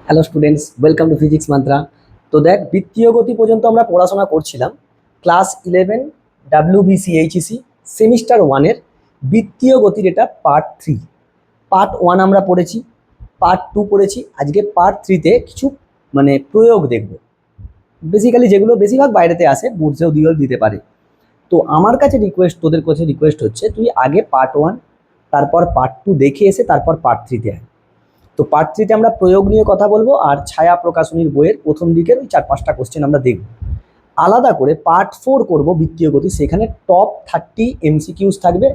Hello students, welcome to physics mantra. তো দেখ, বৃত্তীয় গতি পর্যন্ত আমরা পড়াশোনা করছিলাম। ক্লাস 11 WBCHEC সেমিস্টার 1-এর বৃত্তীয় গতির এটা পার্ট 3। পার্ট 1 আমরা পড়েছি, পার্ট 2 পড়েছি। আজকে পার্ট 3-তে কিছু প্রয়োগ দেখব, বেসিক্যালি যেগুলো বেশিরভাগ বাইরেতে আসে, বুঝেও দিতে পারে। তো আমার কাছে তোদের কাছে রিকোয়েস্ট হচ্ছে, তুই আগে পার্ট 1, তারপর পার্ট 2 দেখে এসে তারপর পার্ট 3-তে আয়। তো পার্ট 3-তে আমরা প্রয়োগ নিয়ে কথা বলবো, আর ছায়া প্রকাশনীর বইয়ের প্রথম দিকের ওই 4-5টা কোশ্চেন আমরা দেখব। আলাদা করে পার্ট 4 করব বৃত্তীয় গতি, সেখানে টপ 30 MCQs থাকবে,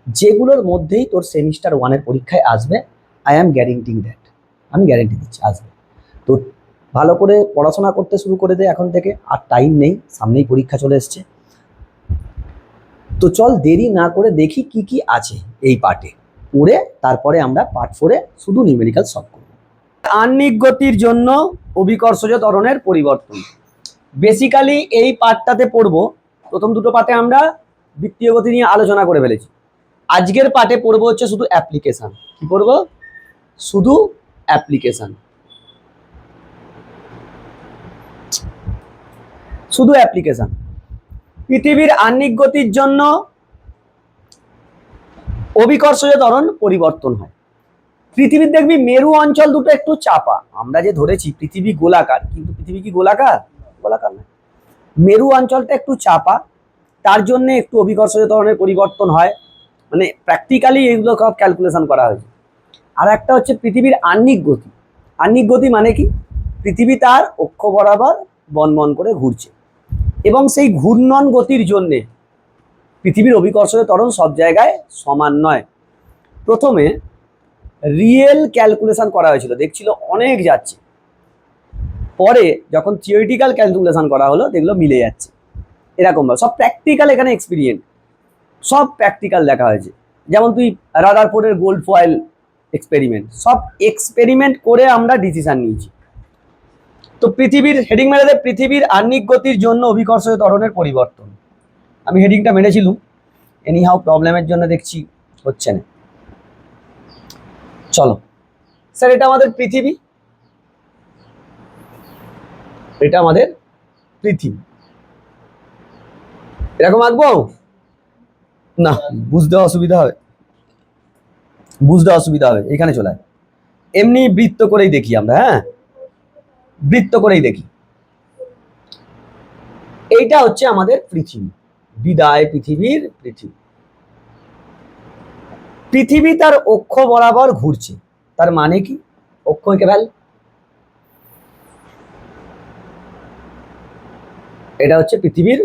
যেগুলোর মধ্যেই তোর সেমিস্টার 1-এর পরীক্ষায় আসবে। আই অ্যাম গ্যারেন্টিং দ্যাট, আমি গ্যারেন্টি দিচ্ছি আসবে। তো ভালো করে পড়াশোনা করতে শুরু করে দে এখন থেকে, আর টাইম নেই, সামনেই পরীক্ষা চলে এসছে। তো চল দেরি না করে দেখি কি কি আছে এই পার্টে, পড়ে তারপরে আমরা পার্ট 4-এ শুধু নিউমেরিক্যাল সলভ করব। আহ্নিক গতির জন্য অভিকর্ষজ ত্বরণের পরিবর্তন। বেসিক্যালি এই পার্টটাতে পড়বো, প্রথম দুটো পার্টে আমরা বৃত্তীয় গতি নিয়ে আলোচনা করে ফেলেছি। আজকের পার্টে পড়বো হচ্ছে শুধু অ্যাপ্লিকেশন। কি পড়বো? শুধু অ্যাপ্লিকেশন, শুধু অ্যাপ্লিকেশন। পৃথিবীর আহ্নিক গতির জন্য অভিকর্ষজ ত্বরণ পরিবর্তন হয়। পৃথিবীর দেখবি মেরু অঞ্চল দুটো একটু চাপা। আমরা যে ধরেছি পৃথিবী গোলাকার, কিন্তু পৃথিবী কি গোলাকার? গোলাকার না, মেরু অঞ্চলটা একটু চাপা, তার জন্য একটু অভিকর্ষজ ত্বরণের পরিবর্তন হয়। প্র্যাকটিক্যালি এগুলো সব ক্যালকুলেশন করা হয়েছে। আর একটা হচ্ছে পৃথিবীর আহ্নিক গতি। আহ্নিক গতি মানে কি? পৃথিবী তার অক্ষ বরাবর বনবন করে ঘুরছে, এবং সেই ঘূর্ণন গতির জন্যে পৃথিবীর অভিকর্ষজ ত্বরণ সব জায়গায় সমান নয়। প্রথমে রিয়েল ক্যালকুলেশন করা হয়েছিল, দেখছিল অনেক যাচ্ছে। পরে যখন থিওরিটিক্যাল ক্যালকুলেশন করা হলো, দেখলো মিলে যাচ্ছে। এরকম সব প্র্যাকটিক্যাল, এখানে এক্সপেরিয়েন্ট, সব প্র্যাকটিক্যাল দেখা হয়েছে। যেমন তুই রাদারফোর্ডের গোল্ড ফয়েল এক্সপেরিমেন্ট, সব এক্সপেরিমেন্ট করে আমরা ডিসিশন নিয়েছি। তো পৃথিবীর হেডিং মেরে দেয়, পৃথিবীর আহ্নিক গতির জন্য অভিকর্ষজ ত্বরণের পরিবর্তন। আমি হেডিংটা মেরেছিলাম, এনিহাউ প্রবলেমের জন্য দেখছি হচ্ছে না। চলো স্যার, এটা আমাদের পৃথিবী, এটা আমাদের পৃথিবী, এরকম আঁকবো না? বুঝতে অসুবিধা হবে, বুঝতে অসুবিধা হবে, এখানে চলে আয়। এমনি বৃত্ত করেই দেখি আমরা, হ্যাঁ, বৃত্ত করেই দেখি। এইটা হচ্ছে আমাদের পৃথিবী। বিদায় পৃথিবীর পৃথিবী। পৃথিবী তার অক্ষ বরাবর ঘুরছে, তার মানে কি? অক্ষ এঁকে ফেল। এটা হচ্ছে পৃথিবীর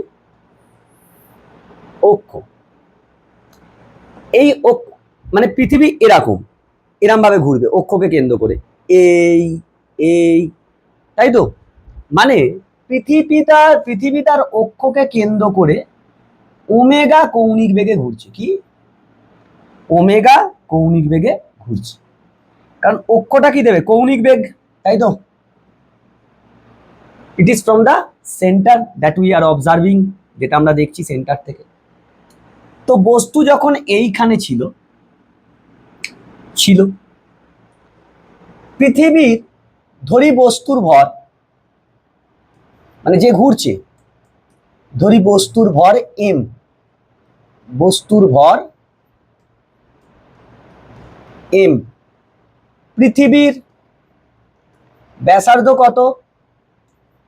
অক্ষ। এই অক্ষ পৃথিবী এরকম ভাবে ঘুরবে অক্ষকে কেন্দ্র করে, এই এই, তাই তো? মানে পৃথিবী তার অক্ষকে কেন্দ্র করে ওমেগা কৌণিক বেগে ঘুরছে। কি? ওমেগা কৌণিক বেগে ঘুরছে, কারণ অক্ষটা কি দেবে? কৌণিক বেগ, তাই তো? It is from the centre that we are observing, যেটা আমরা দেখছি সেন্টার থেকে। তো বস্তু যখন এইখানে ছিল পৃথিবীর, ধরি বস্তুর ভর, যে ঘুরছে, ধরি বস্তুর ভর এম, বস্তুর ভর এম। পৃথিবীর ব্যাসার্ধ কত?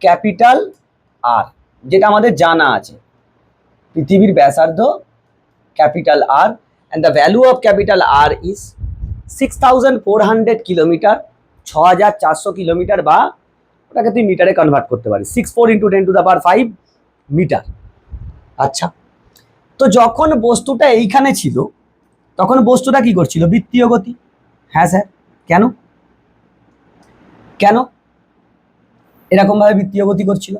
ক্যাপিটাল আর, যেটা আমাদের জানা আছে। পৃথিবীর ব্যাসার্ধ capital R, and the value of capital R is 6400 kilometre, 6400 kilometre, বা ওটাকে তুই মিটারে কনভার্ট করতে পারিস, 64 × 10⁵ মিটার। আচ্ছা, তো যখন বস্তুটা এইখানে ছিল, তখন বস্তুটা কি করছিল? বৃত্তীয় গতি। হ্যাঁ স্যার, কেন কেন এরকম ভাবে বৃত্তীয় গতি করছিল?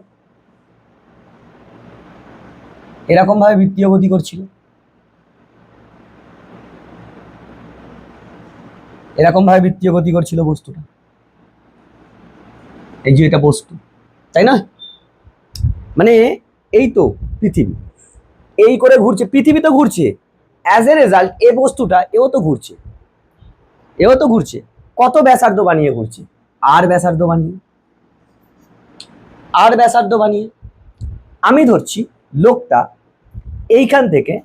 এরকম ভাবে বৃত্তীয় গতি করছিল, এরকম ভাবে বৃত্তীয় গতি করছিল বস্তুটা। এই যে এটা বস্তু, তাই না? এই তো পৃথিবী এই করে ঘুরছে, পৃথিবী তো ঘুরছে, অ্যাজ এ রেজাল্ট এ বস্তুটা এও তো ঘুরছে, কত ব্যাসার্ধ বানিয়ে ঘুরছে? আর ব্যাসার্ধ বানিয়ে, আর ব্যাসার্ধ বানিয়ে আমি ধরছি লোকটা এইখান থেকে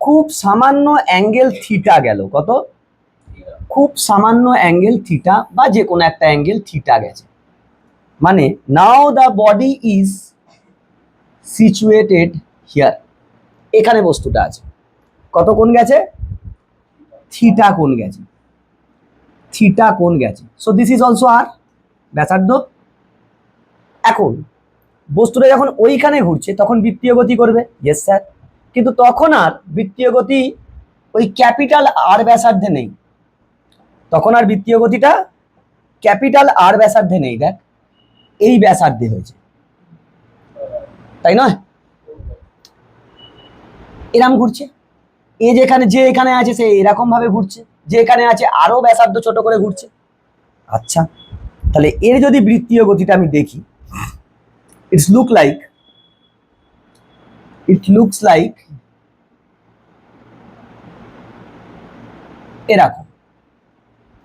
খুব সামান্য অ্যাঙ্গেল থিটা গেল, কত, খুব সামান্য অ্যাঙ্গেল থিটা বা যে কোনো একটা অ্যাঙ্গেল থিটা গেছে, মানে now the body is situated here, এখানে বস্তুটা আছে, কত কোণ গেছে, থিটা কোণ গেছে, থিটা কোণ গেছে। সো দিস ইজ অলসো আর ব্যাসার্ধ। এখন বস্তুটা যখন ওইখানে ঘুরছে তখন বৃত্তীয় গতি করবে, ইয়েস স্যার, কিন্তু তখন আর বৃত্তীয় গতি ওই ক্যাপিটাল আর ব্যাসার্ধে নেই, তখন আর বৃত্তীয় গতিটা ক্যাপিটাল আর ব্যাসার্ধে নেই, দেখ এই ব্যাসার্ধে হয়েছে, তাই নয়, এরম ঘুরছে, এ যেখানে যে এখানে আছে সে এরকম ভাবে ঘুরছে, যে এখানে আছে আরো ব্যাসার্ধ ছোট করে ঘুরছে। আচ্ছা, তাহলে এর যদি বৃত্তীয় গতিটা আমি দেখি, ইট লুকস লাইক এরকম,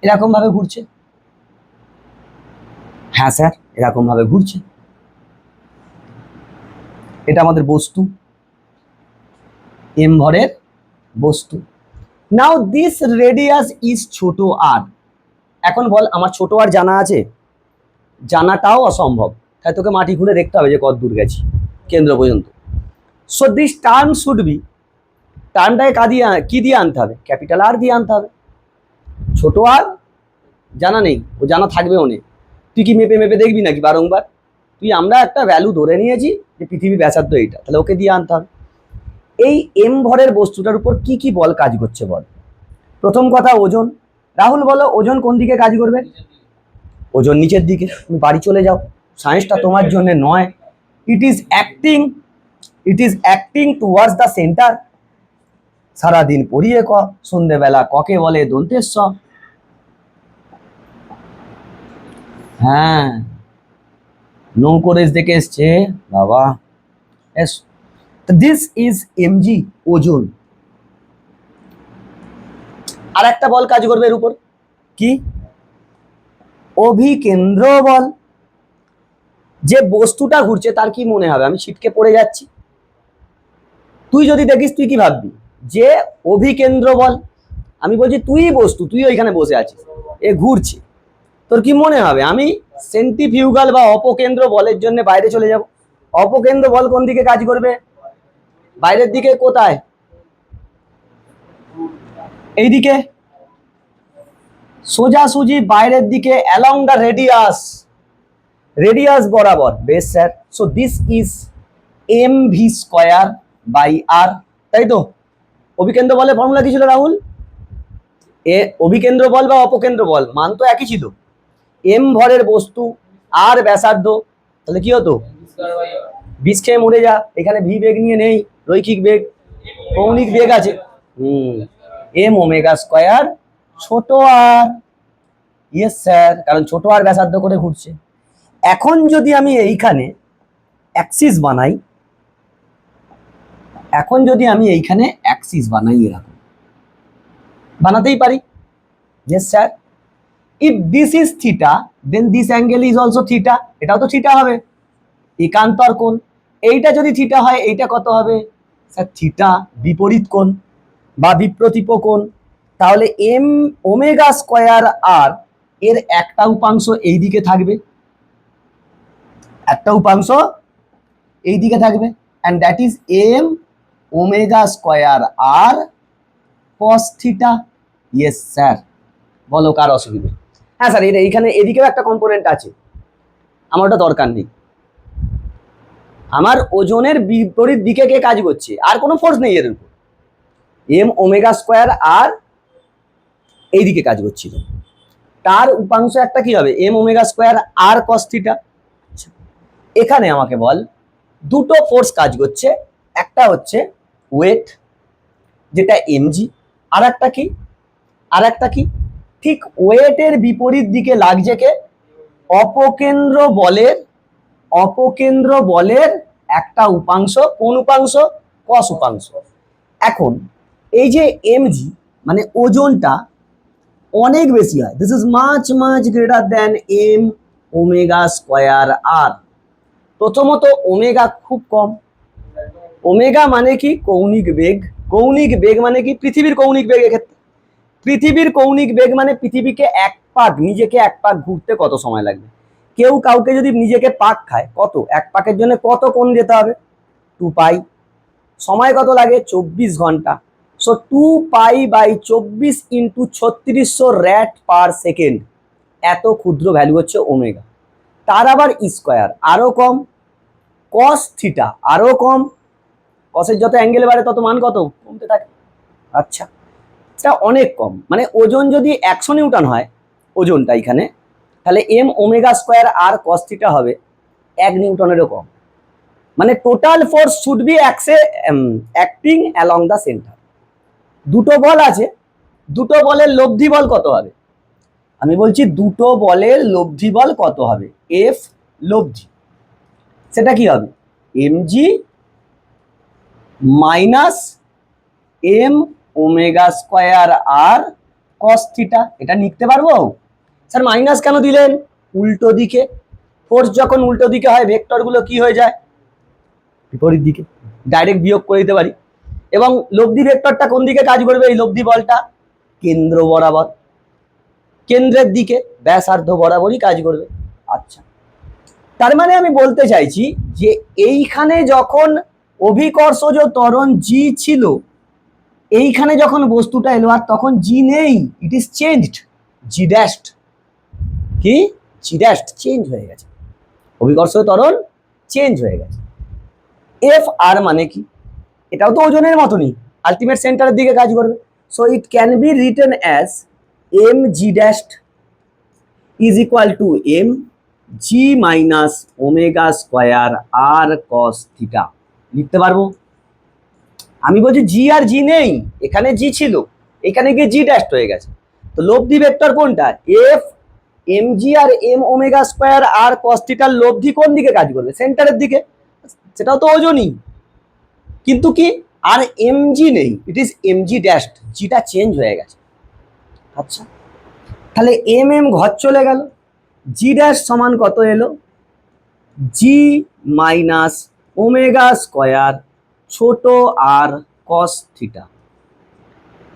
এরকম ভাবে ঘুরছে, হ্যাঁ স্যার এরকম ভাবে ঘুরছে, এটা আমাদের বস্তু, এম ভরের বস্তু। নাও দিস রেডিয়াস ইজ ছোট আর, এখন বল আমার ছোট আর জানা আছে, জানাটাও অসম্ভব, তাই তোকে মাটি খুলে দেখতে হবে যে কত দূর গেছি কেন্দ্র পর্যন্ত। So this term should be, টার্মটাকে কি দিয়ে আনতে হবে, ক্যাপিটাল আর দিয়ে আনতে হবে, ছোট আর জানা নেই, ও জানা থাকবেও নেই, তুই কি মেপে মেপে দেখবি নাকি বারংবার, তুই আমরা একটা ভ্যালু ধরে নিয়েছি যে পৃথিবীর ব্যাসার্ধ এইটা, তাহলে ওকে দিয়ে আনতে হবে। এই এম ভরের বস্তুটার উপর কি কি বল কাজ করছে বল, প্রথম কথা ওজন, রাহুল বলো ওজন কোন দিকে কাজ করবে, ওজন নিচের দিকে, তুমি বাড়ি চলে যাও, সায়েন্সটা তোমার জন্য নয়, it is acting towards the centre, সারাদিন পড়িয়ে ক, সন্ধ্যেবেলা ককে বলে দন্তের স, হ্যাঁ নৌকো রেস দেখে এসছে বাবা, দিস ইজ এমজি ওজন। আর একটা বল কাজ করবে এর উপর, কি, অভিকেন্দ্র বল, যে বস্তুটা ঘুরছে তার কি মনে হবে আমি ছিটকে পড়ে যাচ্ছি, তুই যদি দেখিস তুই কি ভাববি যে অভিকেন্দ্র বল, আমি বলছি তুই বস্তু, তুই ওইখানে বসে আছিস, এ ঘুরছে, তোর কি মনে হবে আমি সেন্ট্রিফিউগাল বা অপকেন্দ্র বলের জন্য বাইরে চলে যাব, অপকেন্দ্র বল কোন দিকে কাজ করবে, বাইরের দিকে, কোথায়, এইদিকে, সোজাসুজি বাইরের দিকে অ্যালং দ্য রেডিয়াস বরাবর, বেশ sir, so this is M V square by R, তাই তো, অভিকেন্দ্র বলের ফর্মুলা কি ছিল রাহুল, এ অভিকেন্দ্র বল বা অপকেন্দ্র বল মান তো একই ছিল, এম ভরের বস্তু আর ব্যাসার্ধ, তাহলে কি হতো, বিষ খেয়ে মরে যা, এখানে ভি বেগ নিয়ে নেই, রৈখিক বেগ, কৌণিক বেগ আছে, এম ওমেগা স্কয়ার ছোট আর, ইয়েস স্যার, কারণ ছোট আর ব্যাসার্ধ করে ঘুরছে। এখন যদি আমি এইখানে অ্যাক্সিস বানাই, এখন যদি আমি এইখানে অ্যাক্সিস বানাই, এরকম বানাতেই পারি, yes sir, if this is theta then this angle is also theta, এটাও তো থিটা হবে, একান্তর কোণ, এইটা যদি থিটা হয় এইটা কত হবে স্যার, থিটা, বিপরীত কোণ বা বিপ্রতীপ কোণ, তাহলে এম ওমেগা স্কয়ার আর এর একটা উপাংশ এই দিকে থাকবে, একটা উপাংশ এই দিকে থাকবে, and that is m omega square R cos theta, yes sir, বলো কার অসুবিধা, হ্যাঁ স্যার এটা এইখানে এদিকেও একটা কম্পোনেন্ট আছে, আমার ওটা দরকার নেই, আমার ওজনের বিপরীত দিকে কে কাজ করছে, আর কোনো ফোর্স নেই এর উপর, এম ওমেগা স্কয়ার আর এইদিকে কাজ করছিল, তার উপাংশ একটা কি হবে, M omega square R cos theta. এখানে আমাকে বল দুটো ফোর্স কাজ করছে, একটা হচ্ছে ওয়েট যেটা এমজি, আর একটা কি, ঠিক ওয়েটের বিপরীত দিকে লাগছে কে, অপকেন্দ্র বলের একটা উপাংশ, কোন উপাংশ, কস উপাংশ। এখন এই যে এমজি মানে ওজনটা, অনেক বেশি হয়। This is much much greater than M omega square R. প্রথমত ওমেগা খুব কম। ওমেগা মানে কি? কৌণিক বেগ। কৌণিক বেগ মানে কি? পৃথিবীর কৌণিক বেগ। এক্ষেত্রে পৃথিবীর কৌণিক বেগ মানে পৃথিবীকে এক পাক, নিজেকে এক পাক ঘুরতে কত সময় লাগবে? কেউ কাউকে যদি নিজেকে পাক খায়, কত এক পাকের জন্য কত কোণ যেতে হবে? 2 পাই। সময় কত লাগে? 24 ঘন্টা। সো 2 পাই/24 ইন্টু 3600 র্যাট পার সেকেন্ড, এত ক্ষুদ্র ভ্যালু হচ্ছে ওমেগা। তার আবার স্কোয়ার আরো কম, কস থিটা আরো কম। কসের যত অ্যাঙ্গেল বাড়ে তত মান কত? কমতে থাকে। আচ্ছা, এটা অনেক কম। মানে ওজন যদি 100 নিউটন হয় ওজনটা এখানে, তাহলে M omega square R cos theta হবে 1 নিউটনেরও কম। মানে total force should be acting along the centre. দুটো বল আছে, দুটো বলের লব্ধি বল কত হবে? আমি বলছি দুটো বলের লব্ধি বল কত হবে? এফ লব্ধি, সেটা কি হবে? mg minus M omega square R cos theta. এটা লিখতে পারবো? স্যার মাইনাস কেন দিলেন? উল্টো দিকে। ফোর্স যখন উল্টো দিকে হয় ভেক্টরগুলো কি হয়ে যায়? বিপরীত দিকে। ডাইরেক্ট বিয়োগ করে দিতে পারি। এবং লব্ধি ভেক্টরটা কোন দিকে কাজ করবে? এই লব্ধি বলটা কেন্দ্র বরাবর, কেন্দ্রের দিকে, ব্যাসার্ধ বরাবরই কাজ করবে। আচ্ছা, তার মানে আমি বলতে চাইছি যে এইখানে যখন অভিকর্ষজ ত্বরণ জি ছিল, এইখানে যখন বস্তুটা এলো আর তখন জি নেই, it is changed, G dashed. কি? জি ড্যাশড, চেঞ্জ হয়ে গেছে। অভিকর্ষজ ত্বরণ চেঞ্জ হয়ে গেছে। এফ আর মানে কি? এটাও তো ওজনের মতনই, আলটিমেট সেন্টারের দিকে কাজ করবে। So it can be written as M G dashed is equal to M G minus omega square R cos theta. লিখতে পারবো? আমি বলছি জি আর জি নেই, এখানে জি ছিল, এখানে গিয়ে জি ড্যাশড হয়ে গেছে। তো লব্ধি ভেক্টর কোনটা? এফ এম জি আর M omega square R cos থিটার লব্ধি কোন দিকে কাজ করবে? সেন্টারের দিকে। সেটাও তো ওজনই, কিন্তু কি আর এম জি নেই, it is M G dashed, জিটা চেঞ্জ হয়ে গেছে। আচ্ছা, তাহলে এম এম ঘর চলে গেল, জি ড্যাশ সমান কত এলো? জি মাইনাস ওমেগা স্কোয়ার ছোট আর কস থিটা।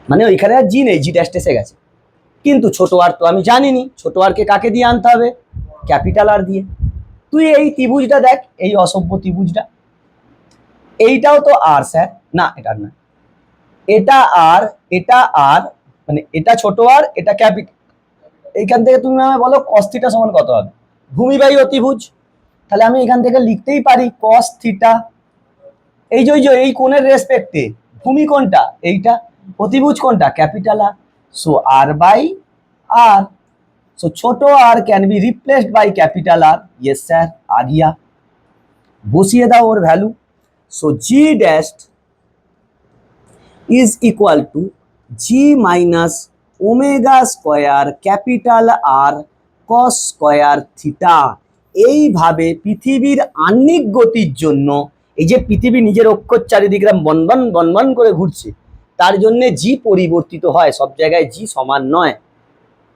মানে ওইখানে আর জি নেই, জি ড্যাশ এসে গেছে। কিন্তু ছোট আর তো আমি জানিনি, ছোট আর কে কাকে দিয়ে আনতে হবে? ক্যাপিটাল আর দিয়ে। তুই এই ত্রিভুজটা দেখ, এই অসভ্য ত্রিভুজটা, এইটাও তো আর স্যার, না এটা না, এটা আর, এটা আর, মানে এটা ছোট আর, এটা ক্যাপিটাল। এইখান থেকে তুমি আমায় বলো কস থিটা সমান কত হবে? ভূমিবাহী অতিভুজ। তাহলে আমি এখান থেকে লিখতেই পারি কস থিটা, এই যে এই কোণের রেসপেক্টে ভূমি কোনটা? এইটা। অতিভুজ কোনটা? Capital R. So R by R, so ছোট R can be replaced by capital R. Yes sir, आ गया। বসিয়ে দাও ওর value. So G dashed is equal to G minus omega square capital R cos square theta. এইভাবে পৃথিবীর আহ্নিক গতির জন্য, এই যে পৃথিবী নিজের অক্ষর চারিদিকে বনবন বনবন করে ঘুরছে, তার জন্য জি পরিবর্তিত হয়, সব জায়গায় জি সমান নয়।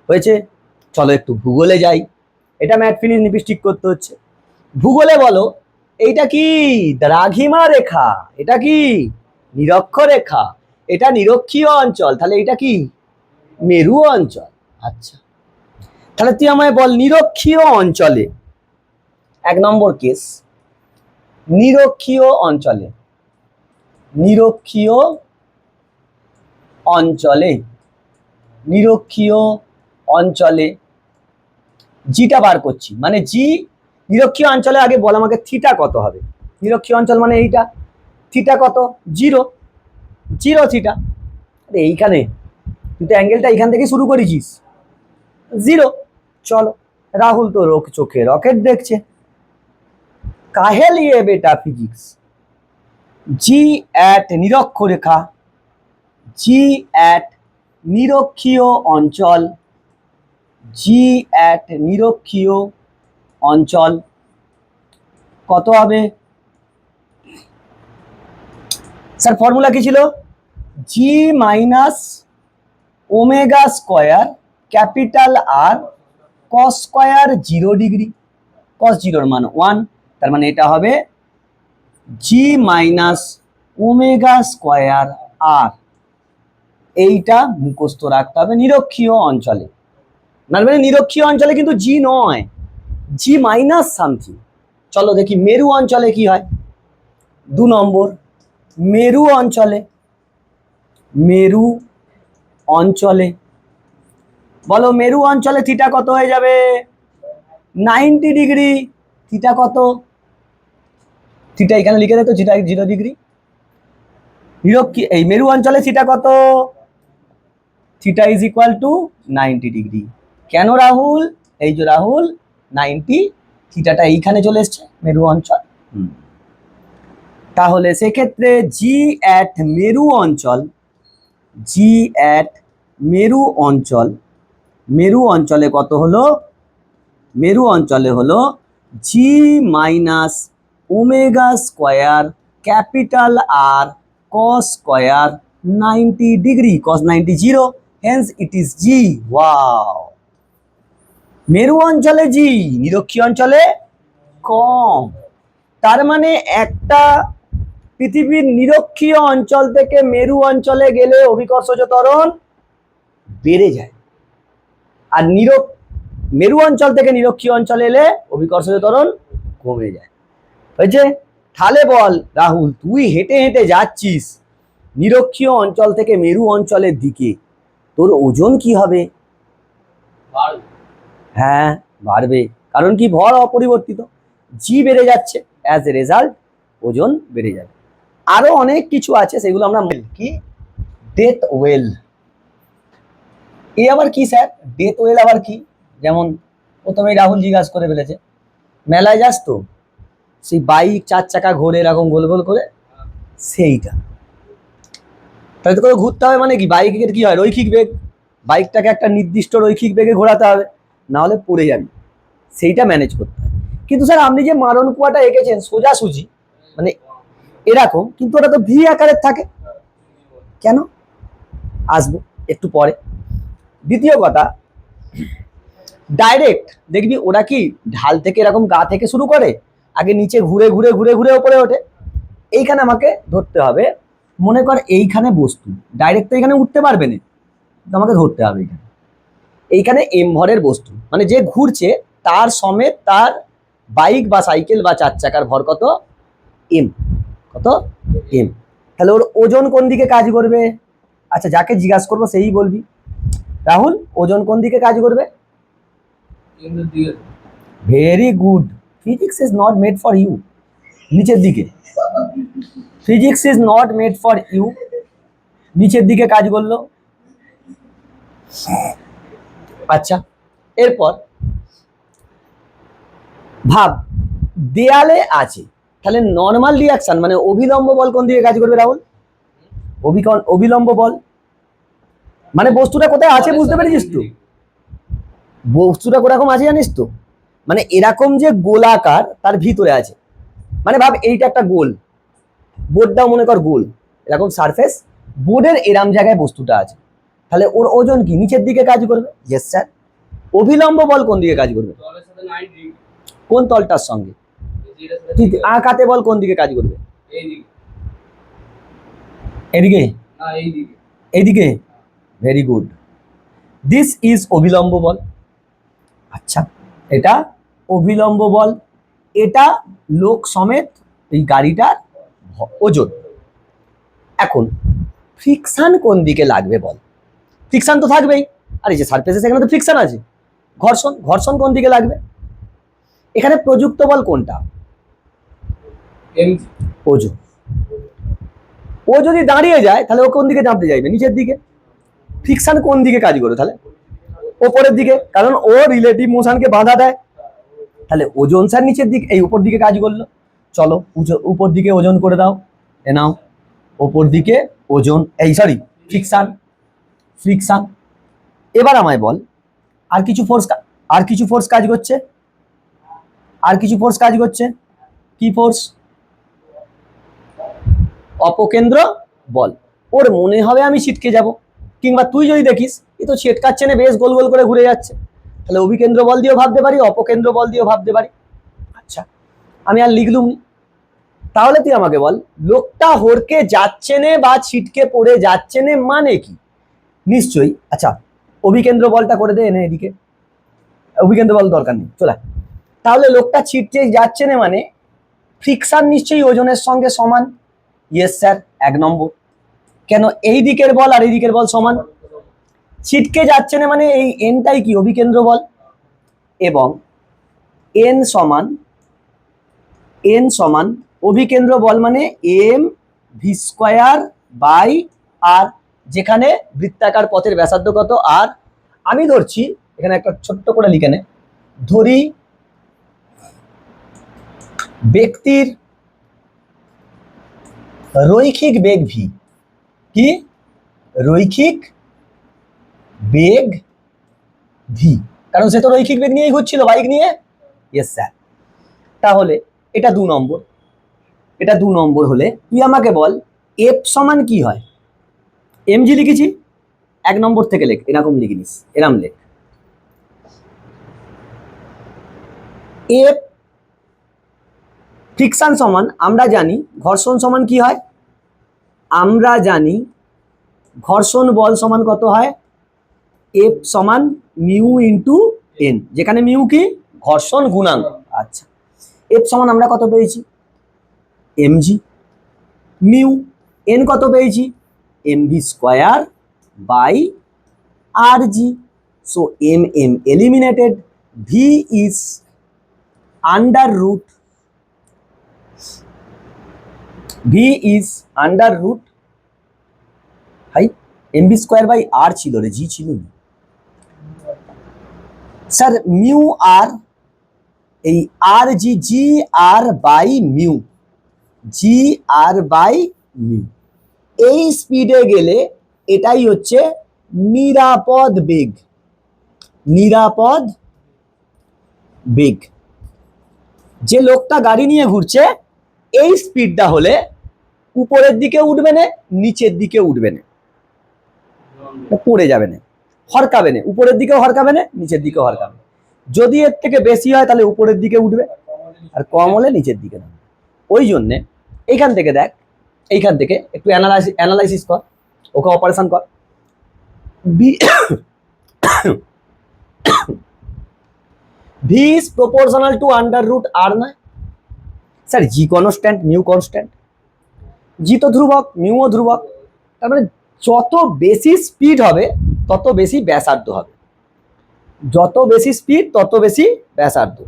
হয়েছে? চলো একটু ভূগোলে যাই। এটা ম্যাট ফিনিশ লিপস্টিক করতে হচ্ছে। ভূগোলে বলো এইটা কি? দ্রাঘিমা রেখা। এটা কি? নিরক্ষরেখা। এটা নিরক্ষীয় অঞ্চল, তাহলে এটা কি? মেরু অঞ্চল। আচ্ছা, তাহলে তুই আমায় বল নিরক্ষীয় অঞ্চলে, 1 নম্বর কেস, নিরক্ষীয় অঞ্চলে, নিরক্ষীয় অঞ্চলে, নিরক্ষীয় অঞ্চলে জিটা বার করছি, মানে জি নিরক্ষীয় অঞ্চলে। আগে বল আমাকে থিটা কত হবে? নিরক্ষীয় অঞ্চল মানে এইটা, থিটা কত? 0, 0 থিটা। এইখানে তুই তো অ্যাঙ্গেলটা এখান থেকে শুরু করেছিস, 0। চলো, রাহুল তো চোখে রকেট দেখছে। কাহে লিয়ে বেটা ফিজিক্স? জি অ্যাট নিরক্ষরেখা, জি অ্যাট নিরক্ষীয় অঞ্চল, জি অ্যাট নিরক্ষীয় অঞ্চল কত হবে? স্যার ফর্মুলা কি ছিল? G minus omega square capital R cos square 0 degree, cos জিরোর মান 1, তার মানে এটা হবে G minus omega square R. এইটা মুখস্থ রাখতে হবে নিরক্ষীয় অঞ্চলে, না মানে নিরক্ষীয় অঞ্চলে কিন্তু জি নয়, জি মাইনাস সামথিং। চলো দেখি মেরু অঞ্চলে কি হয়। 2 নম্বর, মেরু অঞ্চলে, মেরু অঞ্চলে বলো মেরু অঞ্চলে থিটা কত হয়ে যাবে? 90 ডিগ্রি। থিটা কত? থিটা এখানে লিখে দেয় তো, থিটা 0 ডিগ্রি। নিরক্ষী এই মেরু অঞ্চলে থিটা কত? Theta is equal two 90 degree. কেন রাহুল? এই যে রাহুল 90, থিটাটা এইখানে চলে এসছে মেরু অঞ্চল। তাহলে সেক্ষেত্রে জি অ্যাট মেরু অঞ্চল, জি অ্যাট মেরু অঞ্চল, মেরু অঞ্চলে কত হলো? মেরু অঞ্চলে হলো G minus omega square capital R cos square 90 degree, cos 90 0, hence it is G. Wow, মেরু অঞ্চলে জি, নিরক্ষীয় অঞ্চলে কম। তার মানে একটা পৃথিবীর নিরক্ষীয় অঞ্চল থেকে মেরু অঞ্চলে গেলে অভিকর্ষজ ত্বরণ বেড়ে যায়, আর মেরু অঞ্চল থেকে নিরক্ষীয় অঞ্চলে এলে অভিকর্ষজ ত্বরণ কমে যায়। হয়েছে? তাহলে বল রাহুল, তুই হেঁটে হেঁটে যাচ্ছিস নিরক্ষীয় অঞ্চল থেকে মেরু অঞ্চলের দিকে, তোর ওজন কি হবে? হ্যাঁ বাড়বে, কারণ কি ভর অপরিবর্তিত, জি বেড়ে যাচ্ছে, অ্যাজ এ রেজাল্ট ওজন বেড়ে যাবে। আরো অনেক কিছু আছে, সেগুলো আমরা কি ডেথ ওয়েল। এ আবার কি স্যার? ডেথ ওয়েল আবার কি? যেমন প্রথমেই রাহুল জিজ্ঞাসা করে ফেলেছে, মেলায় যাস তো, সেই বাইক 4 চাকা ঘোরে এরকম গোল গোল করে, সেইটা তাই তো করে ঘুরতে হবে। মানে কি বাইকের কি হয়? রৈখিক বেগ, বাইকটাকে একটা নির্দিষ্ট রৈখিক বেগে ঘোরাতে হবে, না হলে পড়ে যাবি, সেইটা ম্যানেজ করতে হবে। কিন্তু স্যার আপনি যে মারণ কুয়াটা এঁকেছেন সোজাসুজি মানে এরকম, কিন্তু ওটা তো ভি আকারের থাকে, কেন? আসবো একটু পরে। দ্বিতীয় কথা, ডাইরেক্ট দেখবি ওরা কি ঢাল থেকে এরকম গা থেকে শুরু করে, আগে নিচে ঘুরে ঘুরে ঘুরে ঘুরে ওপরে ওঠে। এইখানে আমাকে ধরতে হবে, মনে কর এইখানে বস্তু, ডাইরেক্ট তো এখানে উঠতে পারবে না, আমাকে ধরতে হবে এখানে, এইখানে এম ভরের বস্তু, মানে যে ঘুরছে তার সমেত তার বাইক বা সাইকেল বা 4 চাকার ভর কত? এম। কত? এম। তাহলে ওর ওজন কোন দিকে কাজ করবে? আচ্ছা যাকে জিজ্ঞাসা করবো সেই বলবি। রাহুল, ওজন কোন দিকে কাজ করবে? Very good, physics is not made for you. নিচের দিকে, physics is not made for you, নিচের দিকে কাজ করলো। আচ্ছা এরপর ভাব দেয়ালে আছে, তাহলে নর্মাল রিয়াকশন মানে অভিলম্ব বল কোন দিকে কাজ করবে রাহুল? অভিলম্ব বল মানে বস্তুটা কোথায় আছে বুঝতে পেরেছিস তো? বস্তুটা কোরকম আছে জানিস তো? মানে এরকম যে গোলাকার তার ভিতরে আছে, মানে ভাব এইটা একটা গোল, বোর্ডটাও মনে কর গোল, এরকম সারফেস, বোর্ডের এরম জায়গায় বস্তুটা আছে, তাহলে ওর ওজন কি নিচের দিকে কাজ করবে? Yes sir. অভিলম্ব বল কোন দিকে কাজ করবে? কোন তলটার সঙ্গে? আঁকাতে বল কোন দিকে কাজ করবে? এদিকে, এইদিকে। ভেরি গুড, দিস ইজ অভিলম্ব বল। আচ্ছা এটা অভিলম্ব বল, এটা লোক সমেত এই গাড়িটার ওজন। এখন ফ্রিকশন কোন দিকে লাগবে বল? ফ্রিকশন তো থাকবেই, আর এই যে সারফেসে সেখানে তো ফ্রিকশন আছে। ঘর্ষণ, ঘর্ষণ কোন দিকে লাগবে? এখানে প্রযুক্ত বল কোনটা? ওজন। ও যদি দাঁড়িয়ে যায় তাহলে ও কোন দিকে জানতে যাইবে? নিচের দিকে। ফ্রিকশন কোন দিকে কাজ করে তাহলে? ওপরের দিকে, কারণ ও রিলেটিভ মোশনকে বাধা দেয়। তাহলে ওজন স্যার নিচের দিকে, এই উপর দিকে কাজ করলো। চলো উপর দিকে ওজন করে দাও, এ নাও ওপর দিকে ওজন, এই সরি ফ্রিকশন, ফ্রিকশন। এবার আমায় বল আর কিছু ফোর্স, আর কিছু ফোর্স কাজ করছে, আর কিছু ফোর্স কাজ করছে, কি ফোর্স? অপকেন্দ্র বল। ওর মনে হবে আমি ছিটকে যাব, কিংবা তুই যদি দেখিস এ তো ছেটকাচ্ছে না, বেশ গোল গোল করে ঘুরে যাচ্ছে। তাহলে অভিকেন্দ্র বল দিয়েও ভাবতে পারি, অপকেন্দ্র বল দিয়েও ভাবতে পারি। আচ্ছা, আমি আর লিখলুম। তাহলে তুই আমাকে বল, লোকটা হড়কে যাচ্ছে না বা ছিটকে পড়ে যাচ্ছে না মানে কি? নিশ্চয়ই। আচ্ছা, অভিকেন্দ্র বলটা করে দে এনে এদিকে, অভিকেন্দ্র বল দরকার নেই, চলে। তাহলে লোকটা ছিটকে যাচ্ছে না মানে ফ্রিকশন নিশ্চয়ই ওজনের সঙ্গে সমান। ইয়েস স্যার, 1 নম্বর। কেন এই দিকের বল আর এই দিকের বল সমান? ছিটকে যাচ্ছে না মানে এই এনটাই কি অভিকেন্দ্র বল, এবং এন সমান অভিকেন্দ্র বল মানে এম ভি স্কোয়ার বাই আর, যেখানে বৃত্তাকার পথের ব্যাসার্ধ কত আর। আমি ধরছি এখানে একটা ছোট্ট করে লিখে নে, ধরি ব্যক্তির রৈখিক বেগ ভি, কি রৈখিক বেগ ভি, কারণ সে তো রৈখিক বেগ নিয়েই ঘুরছিল বাইক নিয়ে। Yes sir. তাহলে এটা 2 নম্বর, এটা 2 নম্বর হলে তুই আমাকে বল এফ সমান কি হয়? এমজি লিখেছি, 1 নম্বর থেকে লেখ, এরকম লিখে নিস, এরকম লেখ। এফ ফ্রিকশন সমান, আমরা জানি ঘর্ষণ সমান কি হয়, আমরা জানি ঘর্ষণ বল সমান কত হয়, এফ সমান মিউ ইন্টু এন, যেখানে মিউ কি ঘর্ষণ গুণাঙ্ক। আচ্ছা, এফ সমান আমরা কত পেয়েছি, এমজি, মিউ এন কত পেয়েছি, MV square by R G. So M M eliminated, V is under root, V is under root, হাই এমভি স্কোয়ার বাই আর ছিল রে, জি ছিল না স্যার। মিউ আর, এই R G, G R by mu, G R by mu. এই স্পিডে গেলে এটাই হচ্ছে নিরাপদ বেগ, নিরাপদ বেগ। যে লোকটা গাড়ি নিয়ে ঘুরছে এই স্পিডটা হলে উপরের দিকে উঠবে না, নিচের দিকে উঠবে না, পড়ে যাবে না, হরকাবে না, উপরের দিকেও হরকাবে না, নিচের দিকেও হরকাবে না। যদি এর থেকে বেশি হয় তাহলে উপরের দিকে উঠবে, আর কম হলে নিচের দিকে নামবে। ওই জন্যে এইখান থেকে দেখ, এইখান থেকে একটু অ্যানালাইসিস কর, ওকে অপারেশন কর। B V is proportional to under root R নয় sir, G constant, mu constant, G তো ধ্রুবক, মিউও ধ্রুবক। তার মানে যত বেশি স্পিড হবে তত বেশি ব্যাসার্ধ হবে, যত বেশি স্পিড তত বেশি ব্যাসার্ধ,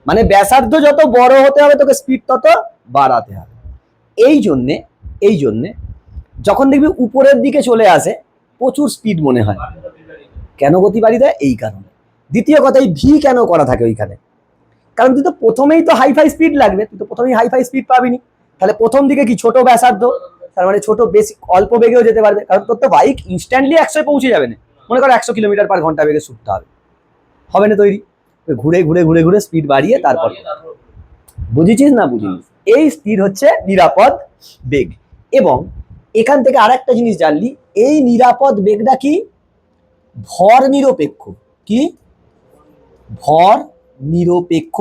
মানে ব্যাসার্ধ যত বড় হতে হবে তোকে স্পিড তত বাড়াতে হবে। এই জন্যে যখন দেখবি উপরের দিকে চলে আসে প্রচুর স্পিড মনে হয়, কেন গতি বাড়িয়ে দেয় এই কারণে। দ্বিতীয় কথা, এই ভি কেন করা থাকে ওইখানে, কারণ তুই তো প্রথমেই তো হাইফাই স্পিড লাগবে, তুই তো প্রথমেই হাইফাই স্পিড পাবিনি, তাহলে প্রথম দিকে কি ছোট ব্যাসার্ধ, তার মানে ছোট বেশি অল্প বেগেও যেতে পারবে, কারণ তোর তো বাইক ইনস্ট্যান্টলি 100 পৌঁছে যাবে না, মনে করো 100 কিলোমিটার/ঘন্টা বেগে ছুটতে হবে, হবে না তৈরি, ঘুরে ঘুরে ঘুরে ঘুরে স্পিড বাড়িয়ে তারপর। বুঝেছিস না বুঝিস? এই স্পিড হচ্ছে নিরাপদ বেগ। এবং এখান থেকে আর একটা জিনিস জানলি, এই নিরাপদ বেগটা কি ভর নিরপেক্ষ, কি ভর নিরপেক্ষ,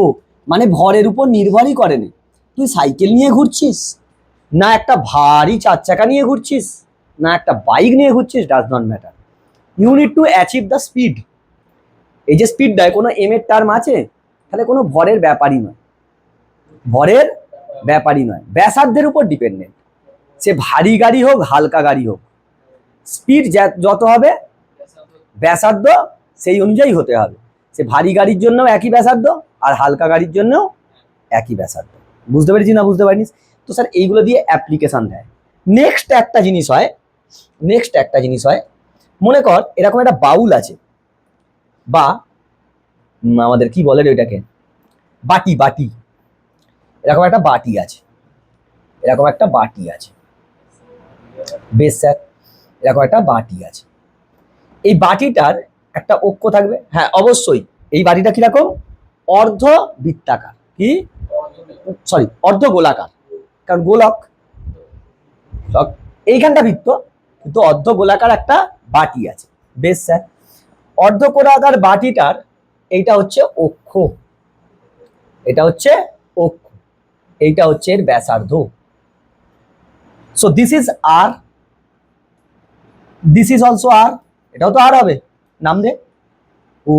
মানে ভরের উপর নির্ভরই করে না। তুই সাইকেল নিয়ে ঘুরছিস, না একটা ভারী 4 চাকা নিয়ে ঘুরছিস, না একটা বাইক নিয়ে ঘুরছিস, does not matter, you need to achieve the speed. এই যে স্পিডটায় কোনো এম এর টার্ম আছে, তাহলে কোনো ভরের ব্যাপারই নয়, ভরের ব্যাপারই নয়, ব্যাসার্ধের উপর ডিপেন্ডেন্ট। সে ভারী গাড়ি হোক হালকা গাড়ি হোক, স্পিড যত হবে ব্যাসার্ধ সেই অনুযায়ী হতে হবে। সে ভারী গাড়ির জন্য একই ব্যাসার্ধ আর হালকা গাড়ির জন্য একই ব্যাসার্ধ। বুঝতে পেরেছি না বুঝতে পারিস? তো স্যার এইগুলো দিয়ে অ্যাপ্লিকেশন দেয়। নেক্সট একটা জিনিস হয়, মনে কর এরকম একটা বাউল আছে, বা আমাদের কি বলে ওইটাকে, বাটি, এরকম একটা বাটি আছে, বেশ স্যার, এরকম একটা বাটি আছে। এই বাটিটার একটা অক্ষ থাকবে, হ্যাঁ অবশ্যই। এই বাটিটা কিরকম, অর্ধ বৃত্তাকার, কি সরি অর্ধ গোলাকার, কারণ গোলক এইখানটা বৃত্ত, কিন্তু অর্ধ গোলাকার একটা বাটি আছে, বেশ স্যার, অর্ধকোণাকার বাটিটার এইটা হচ্ছে অক্ষ, এটা হচ্ছে অক্ষ, এইটা হচ্ছে এর ব্যাসার্ধ। So this is R, this is also R, এটাও তো আর হবে, নাম দে। ও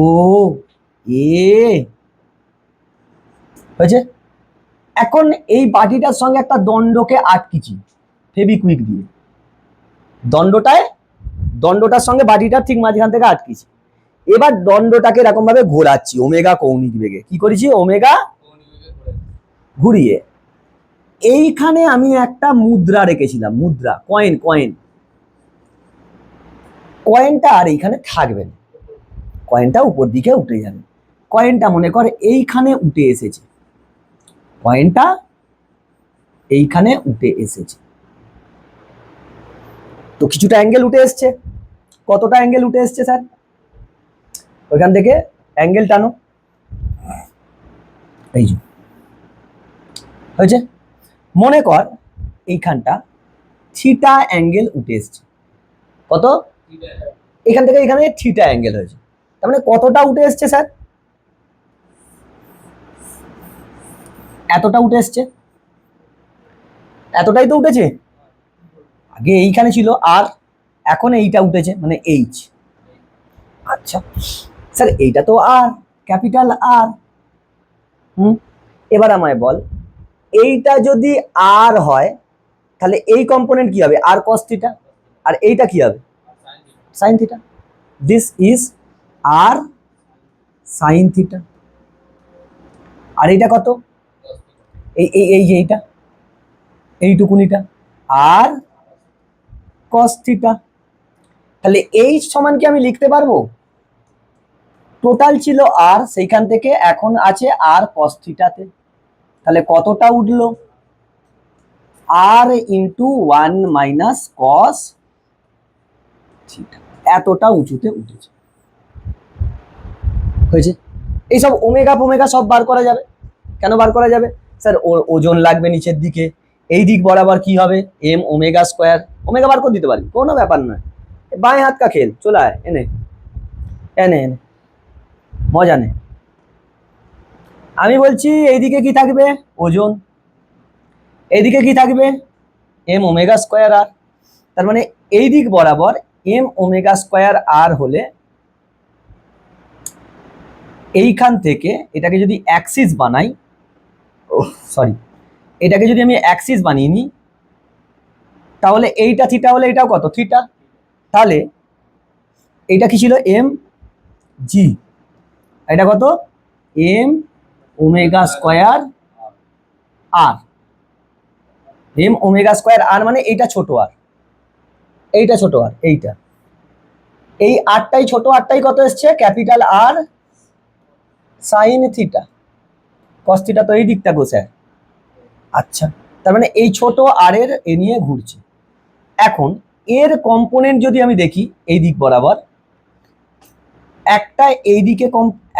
এ হয়েছে। এখন এই বাটিটার সঙ্গে একটা দণ্ডকে আটকিছি ফেবিকুইক দিয়ে, দণ্ডটার সঙ্গে বাটিটার ঠিক মাঝখান থেকে আটকিছি। এবার দণ্ডটাকে এরকম ভাবে ঘোরাচ্ছি ওমেগা কৌণিক বেগে। কি করেছি? ওমেগা ঘুরিয়ে এইখানে আমি একটা মুদ্রা রেখেছিলাম, মুদ্রা, কয়েন, কয়েনটা আর এইখানে থাকবে না, কয়েনটা উপর দিকে উঠে যাবে। কয়েনটা মনে কর এইখানে উঠে এসেছে, কয়েনটা এইখানে উঠে এসেছে, তো কিছুটা অ্যাঙ্গেল উঠে এসছে। কতটা অ্যাঙ্গেল উঠে এসছে স্যার? ওইখান থেকে অ্যাঙ্গেল টানো, এই যে হয়েছে। মনে কর এইখানটা থিটা অ্যাঙ্গেল উঠে এসছে। কত? এখান থেকে এখানে থিটা অ্যাঙ্গেল হয়েছে। তার মানে কতটা উঠে এসছে স্যার? এতটা উঠে এসছে, এতটাই তো উঠেছে। আগে এইখানে ছিল আর, এখন এইটা উঠেছে মানে এইচ। আচ্ছা স্যার, এইটা তো আর, ক্যাপিটাল আর। এবার আমায় বল, এইটা যদি আর হয় তাহলে এই কম্পোনেন্ট কি হবে? আর কস থিটা। আর এইটা কি হবে? Sine theta. This is R sine theta. আর এইটা কত? এই এই এই যে এইটা, এইটুকুনিটা আর কস থিটা। তাহলে এইচ সমান কি আমি লিখতে পারবো? টোটাল ছিল আর, সেইখান থেকে এখন আছে আর কস থিটাতে। তাহলে কতটা উঠলো? আর ইন্টু 1 মাইনাস কস থিটা, এতটা উঁচুতে উঠেছে। হয়েছে। এইসব ওমেগা ফোমেগা সব বার করা যাবে। কেন বার করা যাবে? স্যার ওর ওজন লাগবে নিচের দিকে, এই দিক বরাবর কি হবে? এম ওমেগা স্কোয়ার, ওমেগা বার করে দিতে পারবি, কোনো ব্যাপার নয়। বাঁয়ে হাত কা খেল, চলে আয়, এনে এনে এনে মজা নে। আমি বলছি এইদিকে কি থাকবে? ওজন। এইদিকে কি থাকবে? এম ওমেগা স্কোয়ার আর। তার মানে এই দিক বরাবর এম ওমেগা স্কোয়ার আর হলে এইখান থেকে এটাকে যদি অ্যাক্সিস বানাই, সরি, এটাকে যদি আমি অ্যাক্সিস বানিয়ে নিই, তাহলে এইটা থিটা হলে এটাও কত? থিটা। তাহলে এইটা কি ছিল? এম জি, এটা কত? এম ওমেগা স্কোয়ার আর। এম ওমেগা স্কোয়ার আর মানে এইটা ছোট আর, এইটা ছোট আর, এইটা, এই আরটাই ছোট, আরটাই কত এসছে? Capital R sine theta. Cos theta তো এই দিকটা গো স্যার। আচ্ছা, তার মানে এই ছোট আর এর এ নিয়ে ঘুরছে। এখন এর কম্পোনেন্ট যদি আমি দেখি এই দিক বরাবর, একটা এইদিকে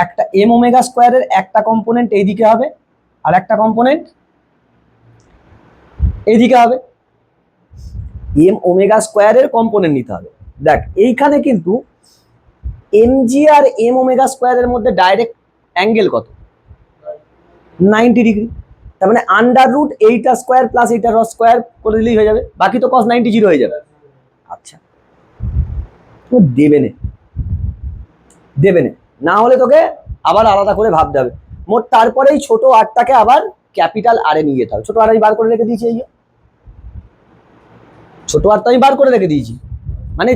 একটা এম ওমেগা স্কোয়ারের একটা কম্পোনেন্ট এইদিকে হবে, আর একটা কম্পোনেন্ট এইদিকে হবে। এম ওমেগা স্কোয়ারের কম্পোনেন্ট নিতে হবে। দেখ এইখানে কিন্তু এম জি আর এম ওমেগা স্কোয়ারের মধ্যে ডাইরেক্ট অ্যাঙ্গেল কত? 90 ডিগ্রি। তার মানে আন্ডার রুট এইটা স্কোয়ার প্লাস এইটা স্কোয়ার করে দিলেই হয়ে যাবে, বাকি তো কস 90 জিরো হয়ে যাবে। আচ্ছা, তো দেবে না, দেবে না, না হলে তোকে আবার আলাদা করে ভাবতে হবে। মোট তারপরে এই ছোট আরটাকে আবার ক্যাপিটাল আরে নিয়ে যেতে হবে। ছোট আর আমি বার করে রেখে দিয়েছি, এই ছোট আর তো আমি বার করে রেখে দিয়েছি। মানে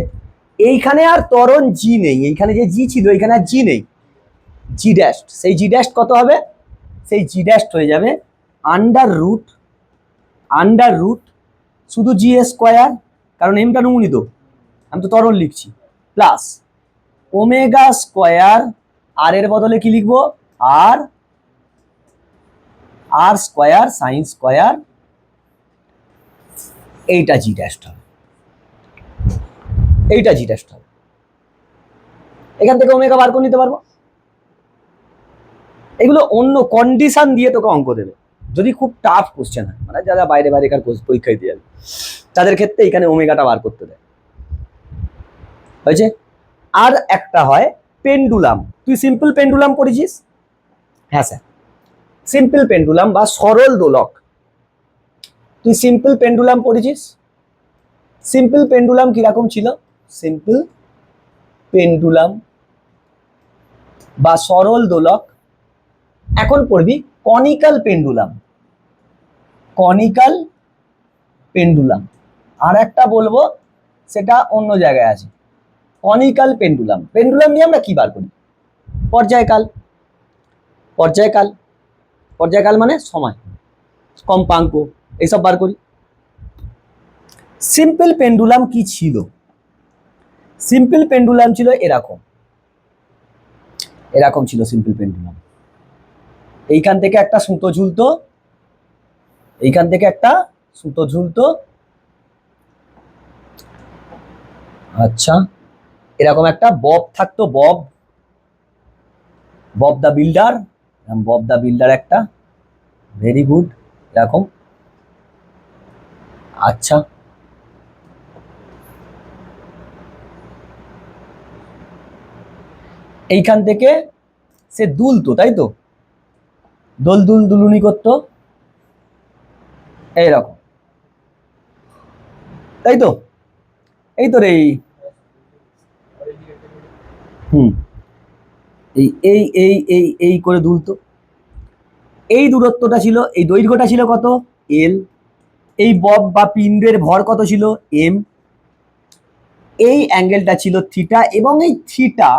এইখানে আর ত্বরণ জি নেই, এইখানে যে জি ছিল এইখানে আর জি নেই, জি ড্যাশ। সেই জি ড্যাশ কত হবে? সেই জি ড্যাশ হয়ে যাবে আন্ডার রুট শুধু জি স্কোয়ার, কারণ এমটা নুমনি তো, আমি তো ত্বরণ লিখছি, প্লাস ওমেগা স্কোয়ার, আর এর বদলে কি লিখবো? আর আর স্কোয়ার সাইন স্কোয়ার, এইটা জি ড্যাশ হবে, এইটা জি ড্যাশ হবে। এখান থেকে ওমেগা বার করে নিতে পারবো। এগুলো অন্য কন্ডিশন দিয়ে তোকে অঙ্ক দেবে, যদি খুব টাফ কোশ্চেন হয়, মানে যারা বাইরে বাইরেকার পরীক্ষা দিতে যাবে তাদের ক্ষেত্রে এখানে ওমেগাটা বার করতে দেয়। হয়েছে? আর একটা হয় পেন্ডুলাম। তুই সিম্পল পেন্ডুলাম পড়েছিস? হ্যাঁ স্যার, সিম্পল পেন্ডুলাম বা সরল দোলক। তুই সিম্পল পেন্ডুলাম পড়েছিস? সিম্পল পেন্ডুলাম কিরকম ছিল? সিম্পল পেন্ডুলাম বা সরল দোলক। এখন পড়বি কনিক্যাল পেন্ডুলাম। কনিক্যাল পেন্ডুলাম আর একটা বলবো, সেটা অন্য জায়গায় আছে। Conical pendulum. পেন্ডুলাম নিয়ে আমরা কি বার করি? পর্যায়কাল। পর্যায়কাল, পর্যায়কাল মানে সময়, কম্পাঙ্ক, এইসব বার করি। সিম্পল পেন্ডুলাম কি ছিল? সিম্পল পেন্ডুলাম ছিল এরকম, এরকম ছিল সিম্পল পেন্ডুলাম। এইখান থেকে একটা সুতো ঝুলতো, এইখান থেকে একটা সুতো ঝুলতো, আচ্ছা, এরকম একটা বব থাকতো, বব, বব দা বিল্ডার, বব দা বিল্ডার একটা, ভেরি গুড, এরকম। আচ্ছা, এইখান থেকে সে দুলতো, তাই তো, দোল দুল দুলুনি করতো এইরকম, তাই তো, এই তো রে, হুম, এই এই এই এই এই করে দুলতো। এই দূরত্বটা ছিল, এই দৈর্ঘ্যটা ছিল কত? এল। এই বব বা পিণ্ডের ভর কত ছিল? এম। এই অ্যাঙ্গেলটা ছিল থিটা, এবং এই theta,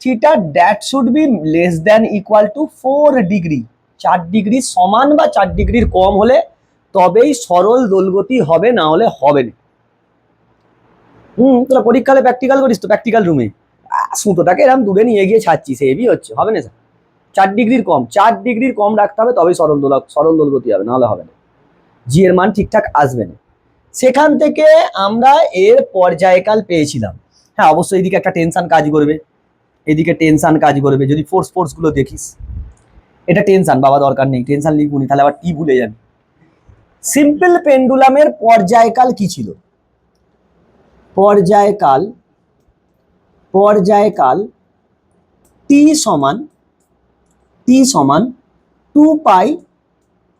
theta that should be less than equal to 4 degree. 4 degree সমান বা 4 ডিগ্রির কম হলে তবেই সরল দোলগতি হবে, না হলে হবে না। তোরা পরীক্ষালে প্র্যাকটিক্যাল করিস তো, প্র্যাকটিক্যাল রুমে সুতোটাকে এরকম দূরে নিয়ে গিয়ে ছাড়ছিস, হেভি হচ্ছে, হবে না স্যার। 4 ডিগ্রির কম, 4 ডিগ্রির কম রাখতে হবে, তবেই সরল দোলগতি হবে, নাহলে হবে না, জি এর মান ঠিকঠাক আসবে না। সেখান থেকে আমরা এর পর্যায়কাল পেয়েছিলাম। হ্যাঁ অবশ্যই এদিকে একটা টেনশন কাজ করবে, এদিকে টেনশন কাজ করবে, যদি ফোর্স গুলো দেখিস। এটা টেনশন, বাবা দরকার নেই, টেনশন লিখুনি, তাহলে আবার টি ভুলে যাবি। সিম্পল পেন্ডুলামের পর্যায়কাল কি ছিল? পর্যায়কাল, পর্যায়কাল টি সমান, টি সমান 2 pi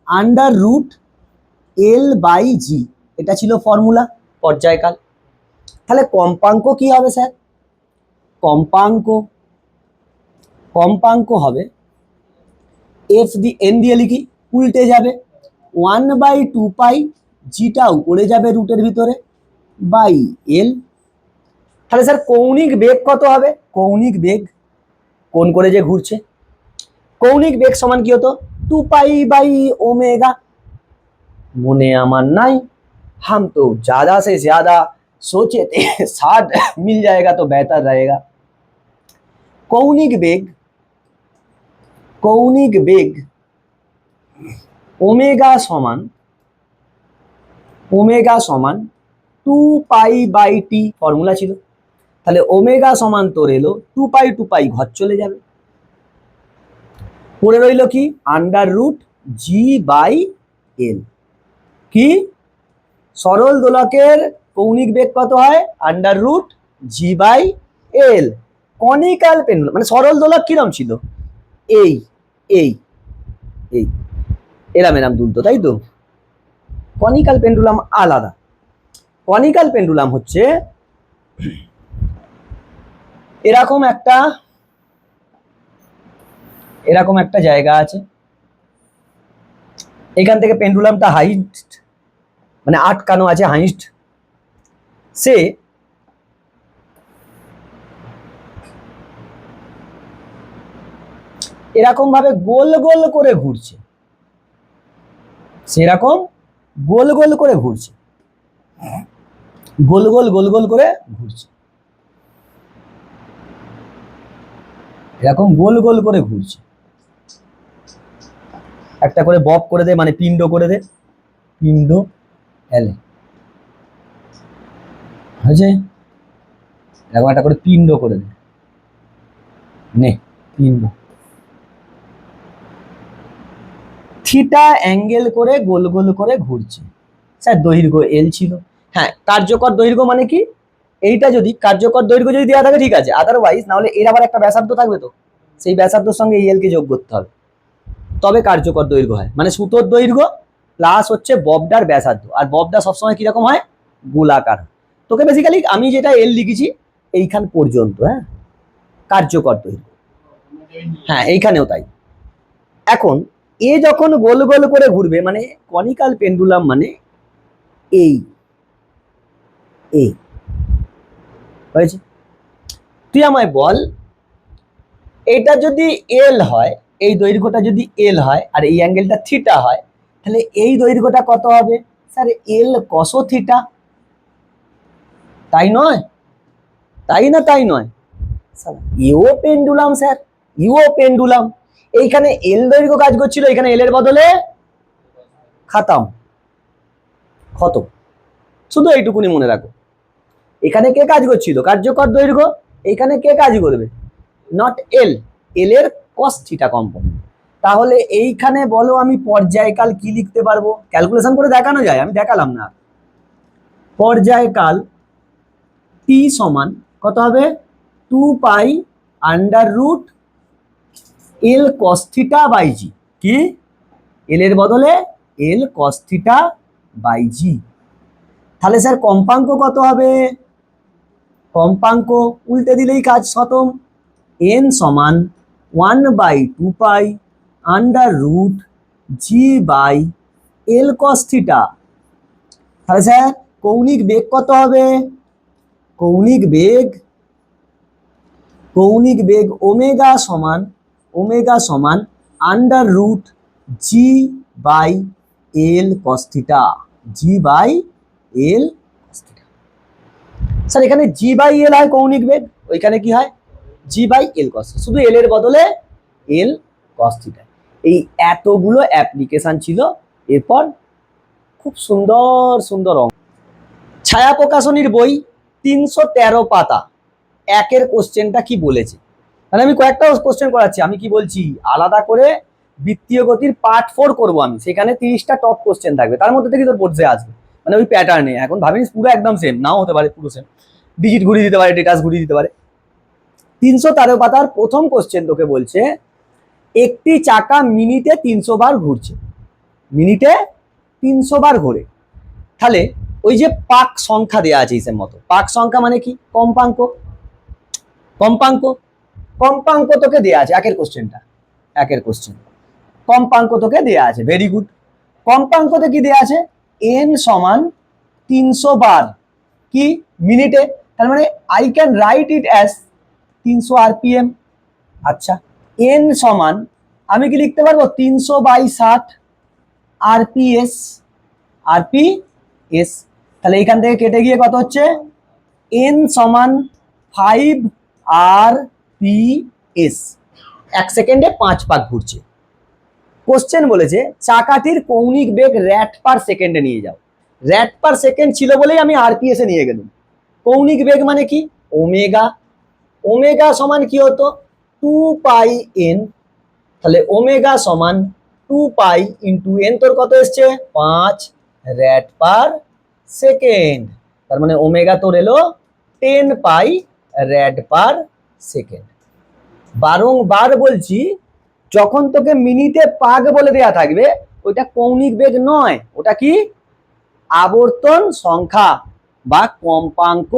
under root L by জি, এটা ছিল ফর্মুলা পর্যায়কাল। তাহলে কম্পাঙ্ক কি হবে স্যার? কম্পাঙ্ক, কম্পাঙ্ক হবে এফ দি এন দিয়ে লিখি, উল্টে যাবে 1/2 পাই, জিটা উপরে যাবে রুটের ভিতরে, বাই এল। তাহলে স্যার কৌণিক বেগ কত হবে? কৌণিক বেগ, কোন করে যে ঘুরছে, কৌণিক বেগ সমান কি হতো? 2 পাই বাই ওমেগা। মনে আমার নাই, हम तो ज्यादा से ज्यादा सोचे थे 60 मिल जाएगा तो बेहतर रहेगा। कौणिक बेग, कौणिक बेग ओमेगा समान, ओमेगा समान 2 পাই বাই টি ফর্মুলা ছিল। তাহলে ওমেগা সমান তোর এলো 2 পাই, 2 পাই ঘর চলে যাবে, পড়ে রইল কি? Under root G by L. কি? সরল দোলকের কৌণিক বেগ কত হয়? Under root G by L. Conical pendulum মানে সরল দোলক কিরম ছিল? এই এই এই এরাম এরাম দুলতো, তাই তো। কনিক্যাল পেন্ডুলাম আলাদা। কনিক্যাল পেন্ডুলাম হচ্ছে এরকম একটা, এরকম একটা জায়গা আছে, এখান থেকে পেন্ডুলামটা হাইট মানে আটকানো আছে, হাইট, সে এরকম ভাবে গোল গোল করে ঘুরছে, সেরকম গোল গোল করে ঘুরছে, গোল গোল গোল গোল করে ঘুরছে, এরকম গোল গোল করে ঘুরছে। একটা করে বব করে দে, মানে পিণ্ড করে দে, পিণ্ড এলে হয়েছে, এরকম একটা করে পিণ্ড করে দে, নে পিণ্ড। থিটা অ্যাঙ্গেল করে গোল গোল করে ঘুরছে। স্যার দৈর্ঘ্য এল ছিল। হ্যাঁ, কার্যকর দৈর্ঘ্য মানে কি? এইটা যদি কার্যকর দৈর্ঘ্য যদি দেওয়া থাকে ঠিক আছে, আদারওয়াইজ না হলে এর আবার একটা ব্যাসার্ধ থাকবে, তো সেই ব্যাসার্ধের সঙ্গে এই এল কে যোগ করতে হবে, তবে কার্যকর দৈর্ঘ্য হয়। মানে সুতোর দৈর্ঘ্য প্লাস হচ্ছে ববডার ব্যাসার্ধ, আর ববডা সবসময় কিরকম হয়, গোলাকার। তোকে বেসিক্যালি আমি যেটা এল লিখেছি এইখান পর্যন্ত, হ্যাঁ, কার্যকর দৈর্ঘ্য, হ্যাঁ এইখানেও তাই। এখন এ যখন গোল গোল করে ঘুরবে, মানে কনিক্যাল পেন্ডুলাম মানে এই এই হয়েছে। তুই আমায় বল, এটা যদি এল হয়, এই দৈর্ঘ্যটা যদি এল হয় আর এই অ্যাঙ্গেলটা থিটা হয়, তাহলে এই দৈর্ঘ্যটা কত হবে স্যার, এল কস থিটা, তাই নয়? তাই না তাই নয়? ইও পেন্ডুলাম স্যার, ইও পেন্ডুলাম। এইখানে এল দৈর্ঘ্য কাজ করছিল, এখানে এল এর বদলে খাতাম, খতম। শুধু এইটুকুনি মনে রাখো, এখানে কে কাজ করছিল, কার্যকর দৈর্ঘ্য, এখানে কে কাজ করবে, নট এল, এল এর কস থিটা কম্পোনেন্ট। তাহলে এইখানে বলো আমি পর্যায়কাল কি লিখতে পারবো, ক্যালকুলেশন করে দেখানো যায়, আমি দেখালাম না। পর্যায়কাল টি সমান কত হবে, 2 pi under root L cos theta by G. কি, এল এর বদলে এল কস থিটা বাই জি। তাহলে স্যার কম্পাঙ্ক কত হবে, কম্পাঙ্ক উল্টে দিলেই কাজ খতম। এন সমান 1/2 pi under root G by L cos theta. তাহলে স্যার কৌণিক বেগ কত হবে, কৌণিক বেগ ওমেগা সমান under root G by L cos theta, G by L cos theta. Sir এখানে জি বাই এল হয় কৌণিক বেগ, ওইখানে কি হয় জি বাই এল কস, শুধু এল এর বদলে এল কস থিটা। এই এতগুলো অ্যাপ্লিকেশন ছিল। এরপর খুব সুন্দর সুন্দর অঙ্ক, ছায়া প্রকাশনীর বই 313 পাতা, একের কোশ্চেনটা কি বলেছে। মানে আমি কয়েকটা কোশ্চেন করাচ্ছি, আমি কি বলছি আলাদা করে বৃত্তীয় গতির পার্ট 4 করবো আমি, সেখানে 30টা টপ কোশ্চেন থাকবে, তার মধ্যে থেকে তোর পড়তে আসবে, মানে ওই প্যাটার্নে। এখন ভাবিস পুরো একদম সেম নাও হতে পারে, পুরো সেম, ডিজিট ঘুরিয়ে দিতে পারে, ডেটাস ঘুরিয়ে দিতে পারে। 313 পাতার প্রথম কোশ্চেন তোকে বলছে একটি চাকা মিনিটে 300 বার ঘুরছে, মিনিটে 300 বার ঘোরে। তাহলে ওই যে পাক সংখ্যা দেওয়া আছে হিসেব মতো, পাক সংখ্যা মানে কি, কম্পাঙ্ক, কম্পাঙ্ক, কম্পাঙ্ক তোকে দেওয়া আছে, একের কোশ্চেন কম্পাঙ্ক তোকে দেওয়া আছে, ভেরি গুড। কম্পাঙ্কতে কি দেওয়া আছে, এন সমান 300 বার কি মিনিটে, তার মানে I can write it as 300 RPM. আচ্ছা, এন সমান আমি কি লিখতে পারবো 300/60 আরপিএস, আরপিএস। তাহলে এখান থেকে কেটে গিয়ে কত হচ্ছে, এন সমান 5 আরপিএস, 1 সেকেন্ডে 5 পাক ঘুরছে। কোশ্চেন বলেছে চাকাটির কৌণিক বেগ র্যাট পার সেকেন্ডে নিয়ে যাও, র্যাট পার সেকেন্ড ছিল বলেই আমি আরপিএস এ নিয়ে গেলাম। কৌণিক বেগ মানে কি, ওমেগা, ওমেগা সমান কি হতো 2 পাই এন, তাহলে ওমেগা সমান 2 পাই ইন্টু এন, তোর কত এসছে 5 র্যাট পার সেকেন্ড, তার মানে ওমেগা তোর এলো 10 পাই র্যাট পার সেকেন্ড। বারংবার বলছি, যখন তোকে মিনিটে পাক বলে দেয়া থাকবে ওইটা কৌণিক বেগ নয়, ওটা কি আবর্তন সংখ্যা বা কম্পাঙ্ক।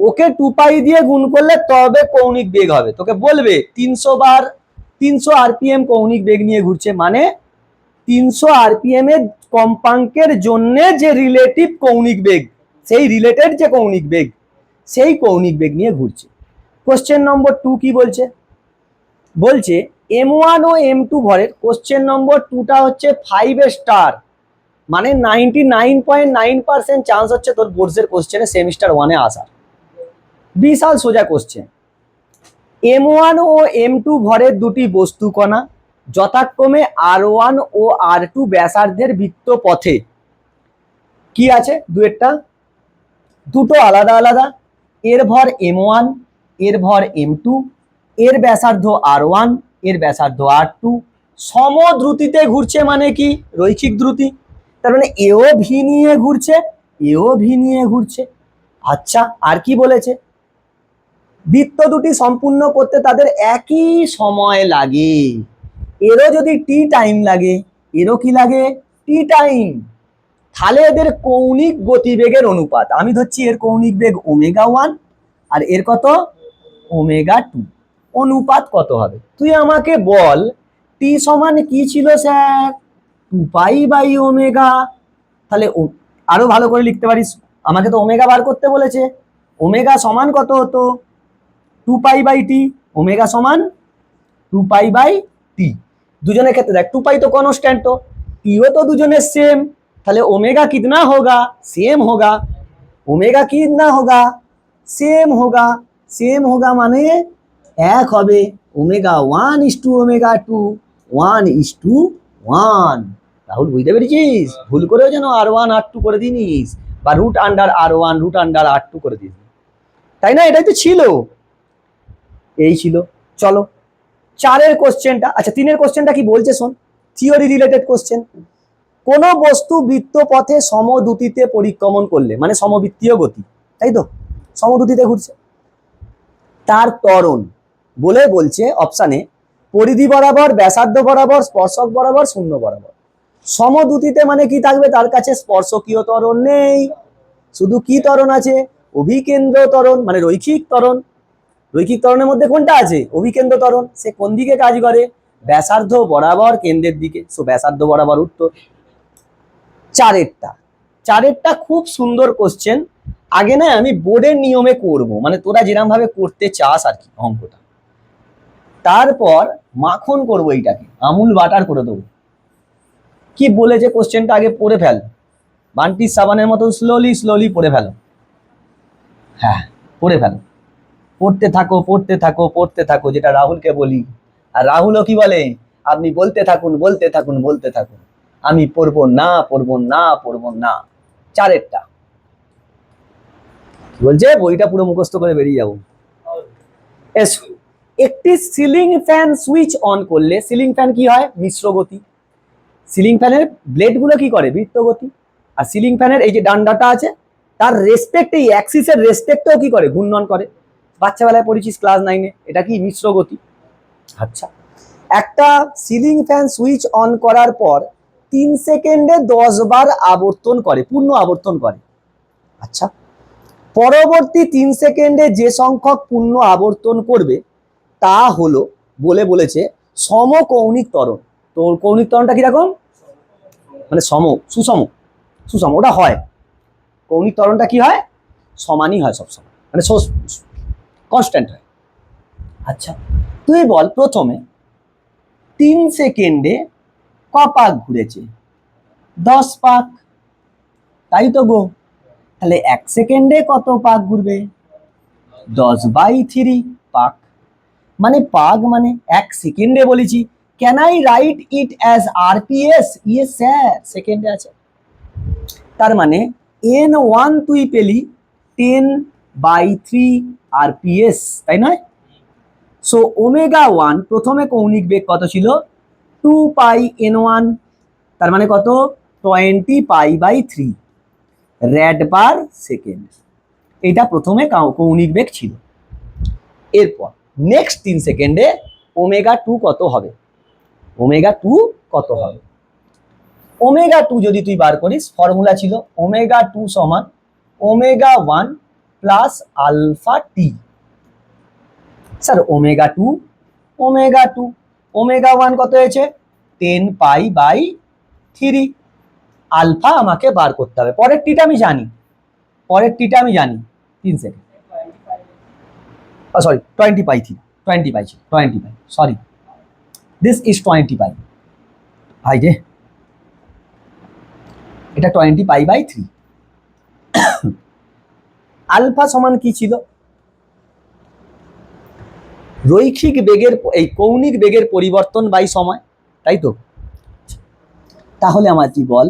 ওকে 2 পাই দিয়ে গুণ করলে তবে কৌণিক বেগ হবে। তোকে বলবে 300 বার 300 আরপিএম কৌণিক বেগ নিয়ে ঘুরছে, মানে 300 আরপিএম এর কম্পাঙ্কের জন্য যে রিলেটিভ কৌণিক বেগ, সেই রিলেটেড যে কৌণিক বেগ, সেই কৌণিক বেগ নিয়ে ঘুরছে। কোশ্চেন নম্বর 2 কি বলছে, বলছে M1 ও M2 ভরের, কোশ্চেন নম্বর 2টা হচ্ছে 5 স্টার, মানে 99.9% চান্স হচ্ছে তোর বোর্ডের কোশ্চেনে সেমিস্টার 1-এ আসার, বিশাল সোজা কোশ্চেন। M1 ও M2 ভরের দুটি বস্তু কণা যথাক্রমে R1 ও R2 ব্যাসার্ধের বৃত্ত পথে কি আছে, দুটো আলাদা আলাদা, এর ভর M1, এর ভর M2, এর ব্যাসার্ধ R1, এর ব্যাসার্ধ R2, সমদ্রুতিতে ঘুরছে, মানে কি রৈখিক দ্রুতি, তার মানে এও ভি নিয়ে ঘুরছে, এও ভি নিয়ে ঘুরছে। আচ্ছা, আর কি বলেছে? বৃত্ত দুটি সম্পূর্ণ করতে তাদের একই সময় লাগে। এরও যদি টি টাইম লাগে, এরও কি লাগে? Tea time. তাহলে এদের কৌণিক গতিবেগের অনুপাত, আমি ধরছি এর কৌণিক বেগ ওমেগা 1 আর এর কত? ওমেগা 2। অনুপাত কত হবে? তুই আমাকে বল, টি সমান কি ছিল স্যার? 2π/ওমেগা। তাহলে আরো ভালো করে লিখতে পারিস, আমাকে তো ওমেগা বার করতে বলেছে। ওমেগা সমান কত হতো? 2π/টি। ওমেগা সমান 2π/টি। দুজনের ক্ষেত্রে দেখ, 2π तो कॉन्स्टेंट, तो टीओ तो দুজনের सेम, তাহলে ओमेगा कितना होगा? सेम होगा। ओमेगा कितना होगा? सेम होगा। सेम होगा মানে এক হবে। ओमेगा 1:ओमेगा 2, 1:1। রাহুল বুঝতে পেরেছিস? ভুল করেও যেন R1 R2 করে দিনিস, বা √R1 √R2 করে দিস, তাই না? এটাই তো ছিল, এই ছিল। চলো 4-এর কোশ্চেনটা, আচ্ছা 3-এর কোশ্চেনটা কি বলছে শোন, থিওরি রিলেটেড কোশ্চেন। কোন বস্তু বৃত্ত পথে সমদ্রুতিতে পরিক্রমণ করলে, মানে সমবৃত্তীয় গতি, তাই তো, সমদ্রুতিতে ঘুরছে, তার ত্বরণ বলে বলছে অপশানে পরিধি বরাবর, ব্যাসার্ধ বরাবর, স্পর্শক বরাবর, শূন্য বরাবর। সমদ্রুতিতে মানে কি থাকবে? তার কাছে স্পর্শকীয় ত্বরণ নেই, শুধু কি ত্বরণ আছে? অভিকেন্দ্র ত্বরণ, মানে রৈখিক ত্বরণ। রৈখিক ত্বরণের মধ্যে কোনটা আছে? অভিকেন্দ্র ত্বরণ। সে কোন দিকে কাজ করে? ব্যাসার্ধ বরাবর কেন্দ্রের দিকে। সো ব্যাসার্ধ বরাবর উত্তর। চারেরটা খুব সুন্দর কোশ্চেন। আগে না আমি বোর্ডের নিয়মে করব, মানে তোরা যেরকম ভাবে করতে চাস আর কি অঙ্কটা, তারপর মাখন করবো, এইটাকে আমুল বাটার করে দেবো। কি বলেছে কোশ্চেনটা আগে পড়ে ফেল, বান্টির সাবানের মতো স্লোলি স্লোলি পড়ে ফেলো। হ্যাঁ, পড়ে ফেলো, পড়তে থাকো পড়তে থাকো পড়তে থাকো, যেটা রাহুলকে বলি। আর রাহুলও কি বলে? আপনি বলতে থাকুন বলতে থাকুন বলতে থাকুন, আমি পড়বো না পড়বো না পড়বো না। চারেরটা বলছে বইটা পুরো মুখস্থ করে বেরিয়ে যাবো। একটি সিলিং ফ্যান সুইচ অন করলে, সিলিং ফ্যান কি হয়? মিশ্র গতি। সিলিং ফ্যানের ব্লেড গুলো কি করে? বৃত্ত গতি। আর সিলিং ফ্যানের এই যে ডান্ডাটা আছে, তার রেসপেক্ট, এই অ্যাক্সিসের রেসপেক্টেও কি করে? ঘূর্ণন করে। বাচ্চাবেলায় পড়েছিস ক্লাস 9-এ, এটা কি? মিশ্র গতি। আচ্ছা, একটা সিলিং ফ্যান সুইচ অন করার পর 3 সেকেন্ডে 10 বার আবর্তন করে, পূর্ণ আবর্তন করে। আচ্ছা, পরবর্তী 3 সেকেন্ডে যে সংখ্যক পূর্ণ আবর্তন করবে তা হলো বলে বলেছে সমকৌণিক ত্বরণ। তো কৌণিক ত্বরণটা কিরকম? মানে সুষম, ওটা হয়। কৌণিক ত্বরণটা কি হয়? সমানই হয় সবসময়, মানে কনস্ট্যান্ট হয়। আচ্ছা, তুই বল প্রথমে 3 সেকেন্ডে ক পাক ঘুরেছে? 10 পাক, তাই তো গো। তাহলে 1 সেকেন্ডে কত পাক ঘুরবে? 10/3 পাক। মানে পাক মানে 1 সেকেন্ডে বলেছি। Can I right it as RPS? Yes sir, সেকেন্ডে আছে। তার মানে n1 তুই পেলি 10/3 আরপিএস, তাই নয়? সো ওমেগা 1 প্রথমে কৌণিক বেগ কত ছিল? 2πn1, তার মানে কত? 20π/3 রেড পার সেকেন্ড। এটা প্রথমে কৌণিক বেগ ছিল। এরপর নেক্সট 3 সেকেন্ডে ওমেগা 2 কত হবে? ওমেগা 2 কত হবে? ওমেগা 2 যদি তুই বার করিস, ফর্মুলা ছিল ওমেগা 2 সমান omega 1 plus alpha T. Sir omega 2 omega 1 কত হয়েছে? 10π/3। আলফা আমাকে বার করতে হবে। পরের টিটা আমি জানি, 3 second, sorry 20π, sorry, this is 20π। ভাই রে, এটা 20π/3। আলফা সমান কি ছিল? রৈখিক বেগের, এই কৌণিক বেগের পরিবর্তন বাই সময়, তাই তো? তাহলে আমার কি বল,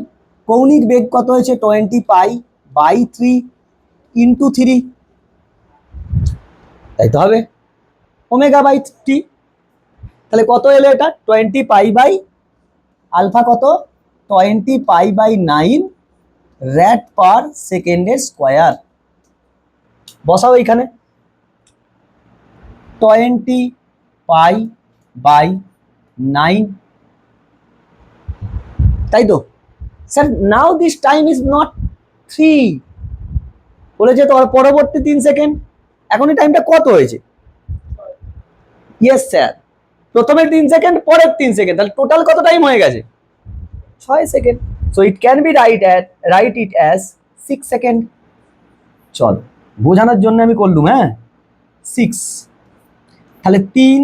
কৌণিক বেগ কত হয়েছে? 20π/3 ইন্টু 3, তাই তো হবে ওমেগা/টি। তাহলে কত এলো এটা? 20π/ আলফা কত? 20π/9 রেড পার সেকেন্ডের স্কোয়ার। বসাও এইখানে 20 পাই বাই 9, তাই তো sir. Now this time is not 3, বলেছে তো পরবর্তী 3 সেকেন্ড। এখন এই টাইমটা কত হয়েছে? ইয়েস স্যার, প্রথমের 3 সেকেন্ড, পরের 3 সেকেন্ড, তাহলে টোটাল কত টাইম হয়ে গেছে? 6 second. So it can B right it as 6 second. চল, বোঝানোর জন্য আমি করলুম, হ্যাঁ 6, তাহলে 3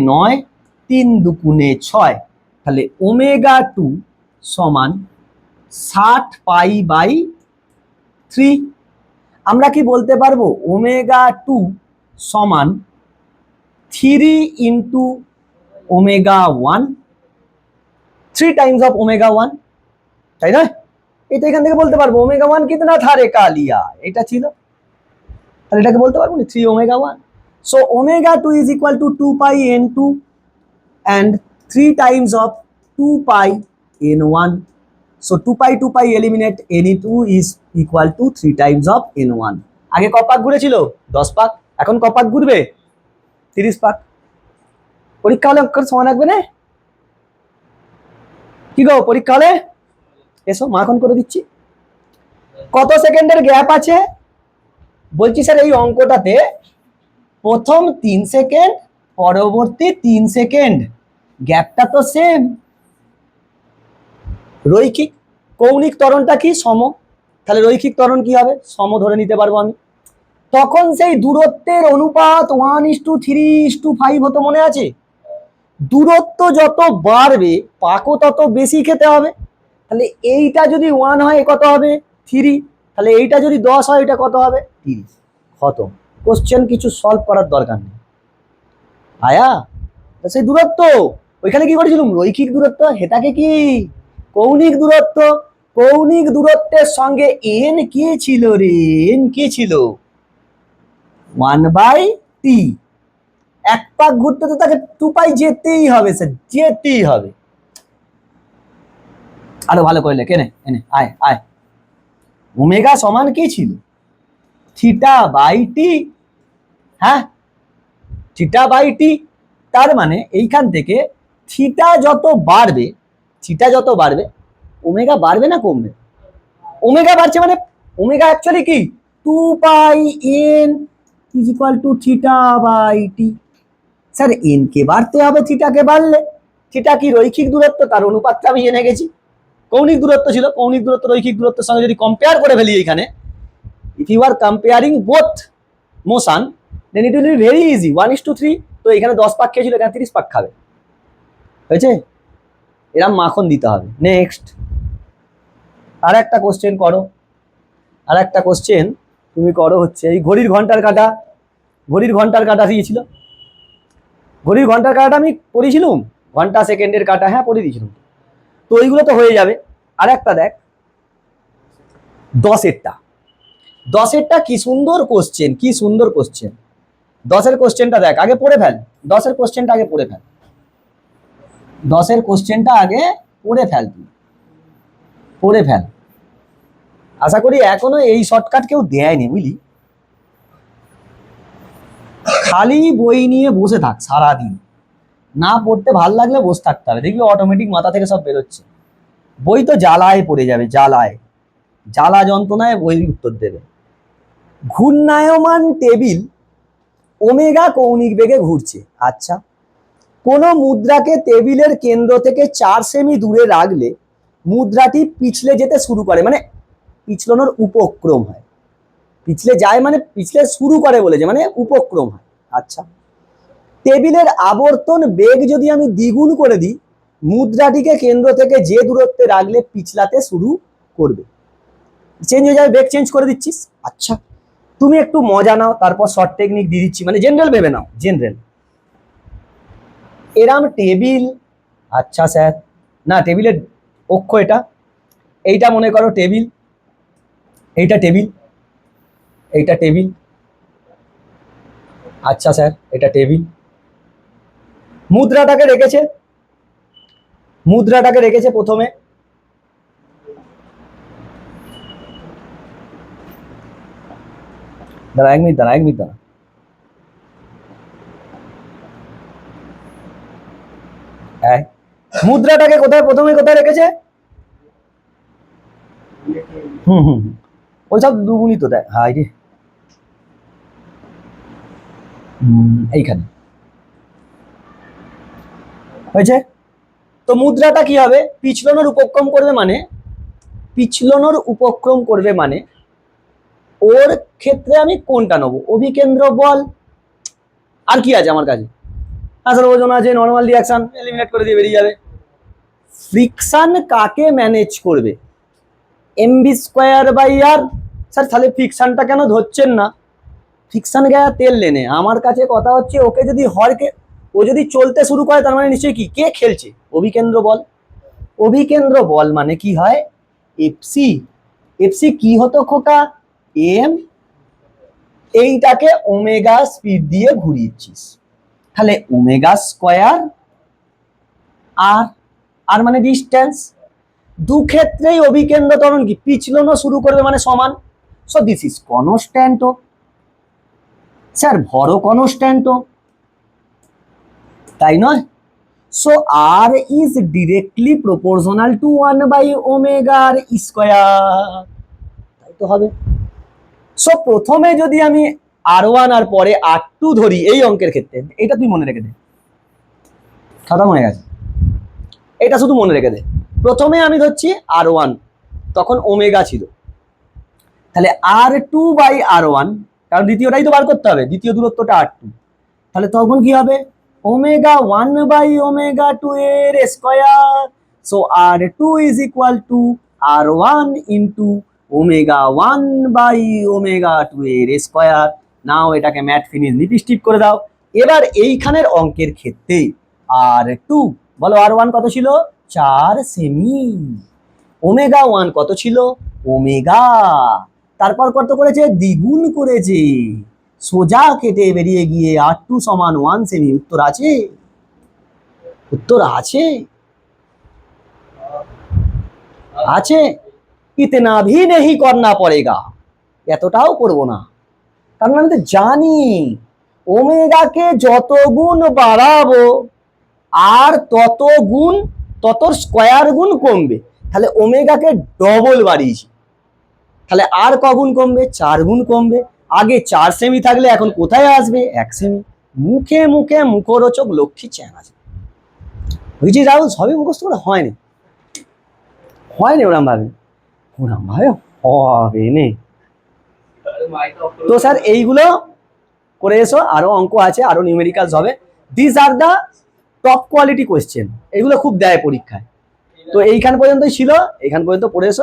9, 3 দুগুণে 6, তাহলে ω2 সমান 60 পাই বাই 3। আমরা কি বলতে পারবো ω2 সমান 3 ইন্টু ω1, 3 টাইমস অফ ω1, তাই না? এটা এখান থেকে বলতে পারবো ω1 কিতনা থা রে কালিয়া, এটা ছিল, তাহলে এটাকে বলতে পারবো না 3ω1। So ω2 is equal to 2 pi n2 and 3 times of 2 pi n1. So 2 pi eliminate, n2 is equal to 3 times of n1. আগে ক পাক ঘুরেছিল? 10 পাক। এখন ক পাক ঘুরবে? 30 পাক। পরীক্ষা হলে অঙ্কের সমান রাখবে না? কি গো, পরীক্ষা হলে এসো, মাখন করে দিচ্ছি। কত সেকেন্ডের গ্যাপ আছে? বলছি স্যার এই অঙ্কটাতে প্রথম 3 সেকেন্ড, পরবর্তী 3 সেকেন্ড, গ্যাপটা তো সেম। রৈখিক, কৌণিক ত্বরণটা কি? সম, তাহলে রৈখিক ত্বরণ কি হবে? সম ধরে নিতে পারবো আমি। তখন সেই দূরত্বের অনুপাত 1:3:5 হতো, মনে আছে? দূরত্ব যত বাড়বে পাকও তত বেশি খেতে হবে। তাহলে এইটা যদি 1 হয় কত হবে? 3। তাহলে এইটা যদি 10 হয় এটা কত হবে? 30। খতম, কোশ্চেন কিছু সলভ করার দরকার নেই। আয়া সেই দূরত্ব ওইখানে কি করেছিলাম? রৈখিক দূরত্ব, এটাকে কি কৌণিক দূরত্ব। কৌণিক দূরত্বের সঙ্গে n কি ছিল রে? n কি ছিল? 1/t। এক পাক ঘুরতে তো তাকে 2 পাই যেতেই হবে স্যার, যেতেই হবে। আরো ভালো করে লেখ, এনে এনে আয় আয়। ওমেগা সমান কি ছিল? θ/t। হ্যাঁ, θ/t। তার মানে এইখান থেকে থিটা যত বাড়বে, ওমেগা বাড়বে না কমবে? ওমেগা বাড়ছে মানে ওমেগা অ্যাকচুয়ালি কি 2 পাই n is equal two θ/t। Sir n কে বাড়তে হবে থিটা কে বাড়লে। থিটা কি রৈখিক দূরত্ব, তার অনুপাতটা আমি জেনে গেছি। কৌণিক দূরত্ব ছিল, কৌণিক দূরত্ব রৈখিক দূরত্বের সঙ্গে যদি কম্পেয়ার করে ফেলি এখানে, if you are comparing both motion then it will be very easy, 1:3। তো এখানে 10 পাক খেয়েছিল, এখানে 30 পাক খাবে, হয়েছে? এরকম মাখন দিতে হবে। নেক্সট আর একটা কোশ্চেন করো, আর একটা কোশ্চেন তুমি করো হচ্ছে এই ঘড়ির ঘন্টার কাঁটা। ঘড়ির ঘন্টার কাঁটা দিয়েছিল, ঘড়ির ঘন্টার কাঁটাটা আমি পড়েছিলাম, ঘন্টা সেকেন্ডের কাঁটা, হ্যাঁ পড়ে দিয়েছিলাম। তো ওইগুলো তো হয়ে যাবে। আর একটা দেখ 10-এরটা কি সুন্দর কোশ্চেন, কি সুন্দর কোশ্চেন। 10-এর কোশ্চেনটা দেখ, আগে পড়ে ফেল। 10-এর কোশ্চেনটা আগে পড়ে ফেল, 10-এর কোশ্চেনটা আগে পড়ে ফেল, তুই পড়ে ফেল। আশা করি এখনো এই শর্টকাট কেউ দেয়নি, বুঝলি? খালি বই নিয়ে বসে থাক সারাদিন, না পড়তে ভাল লাগলে বসে থাকতে হবে, দেখবি অটোমেটিক মাথা থেকে সব বেরোচ্ছে। বই তো জ্বালায় পড়ে যাবে, জ্বালায়, জ্বালা যন্ত্রণায় বই উত্তর দেবে। ঘূর্ণায়মান টেবিল ওমেগা কৌণিক বেগে ঘুরছে। আচ্ছা, কোন মুদ্রাকে টেবিলের কেন্দ্র থেকে 4 সেমি দূরে রাখলে মুদ্রাটি পিছলে যেতে শুরু করে, মানে পিছলানোর উপক্রম হয়। পিছলে যায় মানে পিছলে শুরু করে বলেছে, মানে উপক্রম হয়। আচ্ছা, টেবিলের আবর্তন বেগ যদি আমি দ্বিগুণ করে দিই, মুদ্রাটিকে কেন্দ্র থেকে যে দূরত্বে রাখলে পিছলাতে শুরু করবে। চেঞ্জ হয়ে যাবে, বেগ চেঞ্জ করে দিচ্ছিস। আচ্ছা, তুমি একটু মজা নাও, তারপর শর্ট টেকনিক দিয়ে দিচ্ছি, মানে জেনারেল ভেবে নাও, জেনারেল। এরাম টেবিল, আচ্ছা স্যার না টেবিলের অক্ষ এটা, এইটা মনে করো টেবিল, এইটা টেবিল, এইটা টেবিল। আচ্ছা স্যার, এটা টেবিল। মুদ্রাটাকে রেখেছে, মুদ্রাটাকে রেখেছে প্রথমে, দাঁড়া 1 মিনিট দাঁড়া 1 মিনিট দাঁড়া। মুদ্রাটাকে কোথায় প্রথমে কোথায় রেখেছে? ওই সব দুগুণই তো দেয়, হাই রে এইখানে হয়েছে। তো মুদ্রাটা কি হবে? পিছলনোর উপক্রম করবে মানে, পিছলনোর উপক্রম করবে মানে ওর ক্ষেত্রে আমি কোনটা নেবো? অভিকেন্দ্র বল। আর কি আছে আমার কাছে? আসলে ওজন আছে, নর্মাল রিয়াকশন এলিমিনেট করে দিয়ে বেরিয়ে যাবে। ফ্রিকশন কাকে ম্যানেজ করবে? MB square by R. Sir তাহলে ফ্রিকশনটা কেন ধরছেন না? ফ্রিকশন গায়ে তেল লেনে আমার কাছে কথা হচ্ছে, ওকে যদি হরকে ও যদি চলতে শুরু করে তার মানে নিশ্চয়ই কি কে খেলছে? অভিকেন্দ্র বল। অভিকেন্দ্র বল মানে কি হয়? এফসি। এফসি কি হতো খোকা? এম। এইটাকে ওমেগা স্পিড দিয়ে ঘুরিয়েছিস, তাহলে ওমেগা স্কোয়ার আর, আর মানে ডিস্টেন্স। দু ক্ষেত্রেই অভিকেন্দ্র ত্বরণ কি পিছলনো শুরু করবে মানে সমান। So this is constant. Sir ভরও কনস্ট্যান্ট, তাই নয়? So R is directly proportional to 1/ওমেগা স্কোয়ার, তাই তো হবে। সো প্রথমে যদি আমি R1 আর পরে R2 ধরি এই অঙ্কের ক্ষেত্রে, এটা তুই মনে রেখে দে, খতম হয়ে গেছে। এটা শুধু মনে রেখে দে, প্রথমে আমি ধরছি R1, তখন ওমেগা ছিল, তাহলে R2/R1, কারণ দ্বিতীয়টাই তো বার করতে হবে, দ্বিতীয় দূরত্বটা R2, তাহলে তখন কি হবে? ওমেগা 1/ওমেগা 2 এর square. So R2 is equal to R1 into omega 1/ওমেগা 2 এর স্কোয়ার। নাও এটাকে ম্যাট ফিনিশ লিপস্টিক করে দাও। এবার এইখানের অঙ্কের ক্ষেত্রে R2 বলো, R1 কত ছিল? 4 সেমি। ওমেগা 1 কত ছিল? ওমেগা, তারপর কত করেছে? দ্বিগুণ করেছে, সোজা কেটে বেরিয়ে গিয়ে R2 সমান 1 সেমি। উত্তর আছে? উত্তর আছে? আছে? ইতনা ভি নেহি করনা পড়েগা, এতটাও করবো না, কারণ আমি তো জানি ওমেগাকে যত গুণ বাড়াবো আর তত গুণ, তত স্কোয়ার গুণ কমবে। তাহলে ওমেগাকে ডবল বাড়িয়েছি, তাহলে আর কগুণ কমবে? 4 গুণ কমবে। আগে 4 সেমি থাকলে এখন কোথায় আসবে? 1 সেমি। মুখে মুখে মুখরোচক লক্ষ্মী চ্যান আছে। বুঝছি রাহুল, সবই মুখস্থ করে হয়নি, হয়নি ওরম ভাবে, ওরম ভাবে হবে নে। তো স্যার এইগুলো করে এসো, আরো অঙ্ক আছে, আরো নিউমেরিক্যালস হবে। This are the top quality question, এগুলো খুব দেয় পরীক্ষায়। তো এইখান পর্যন্তই ছিল, এখান পর্যন্ত পড়ে এসো।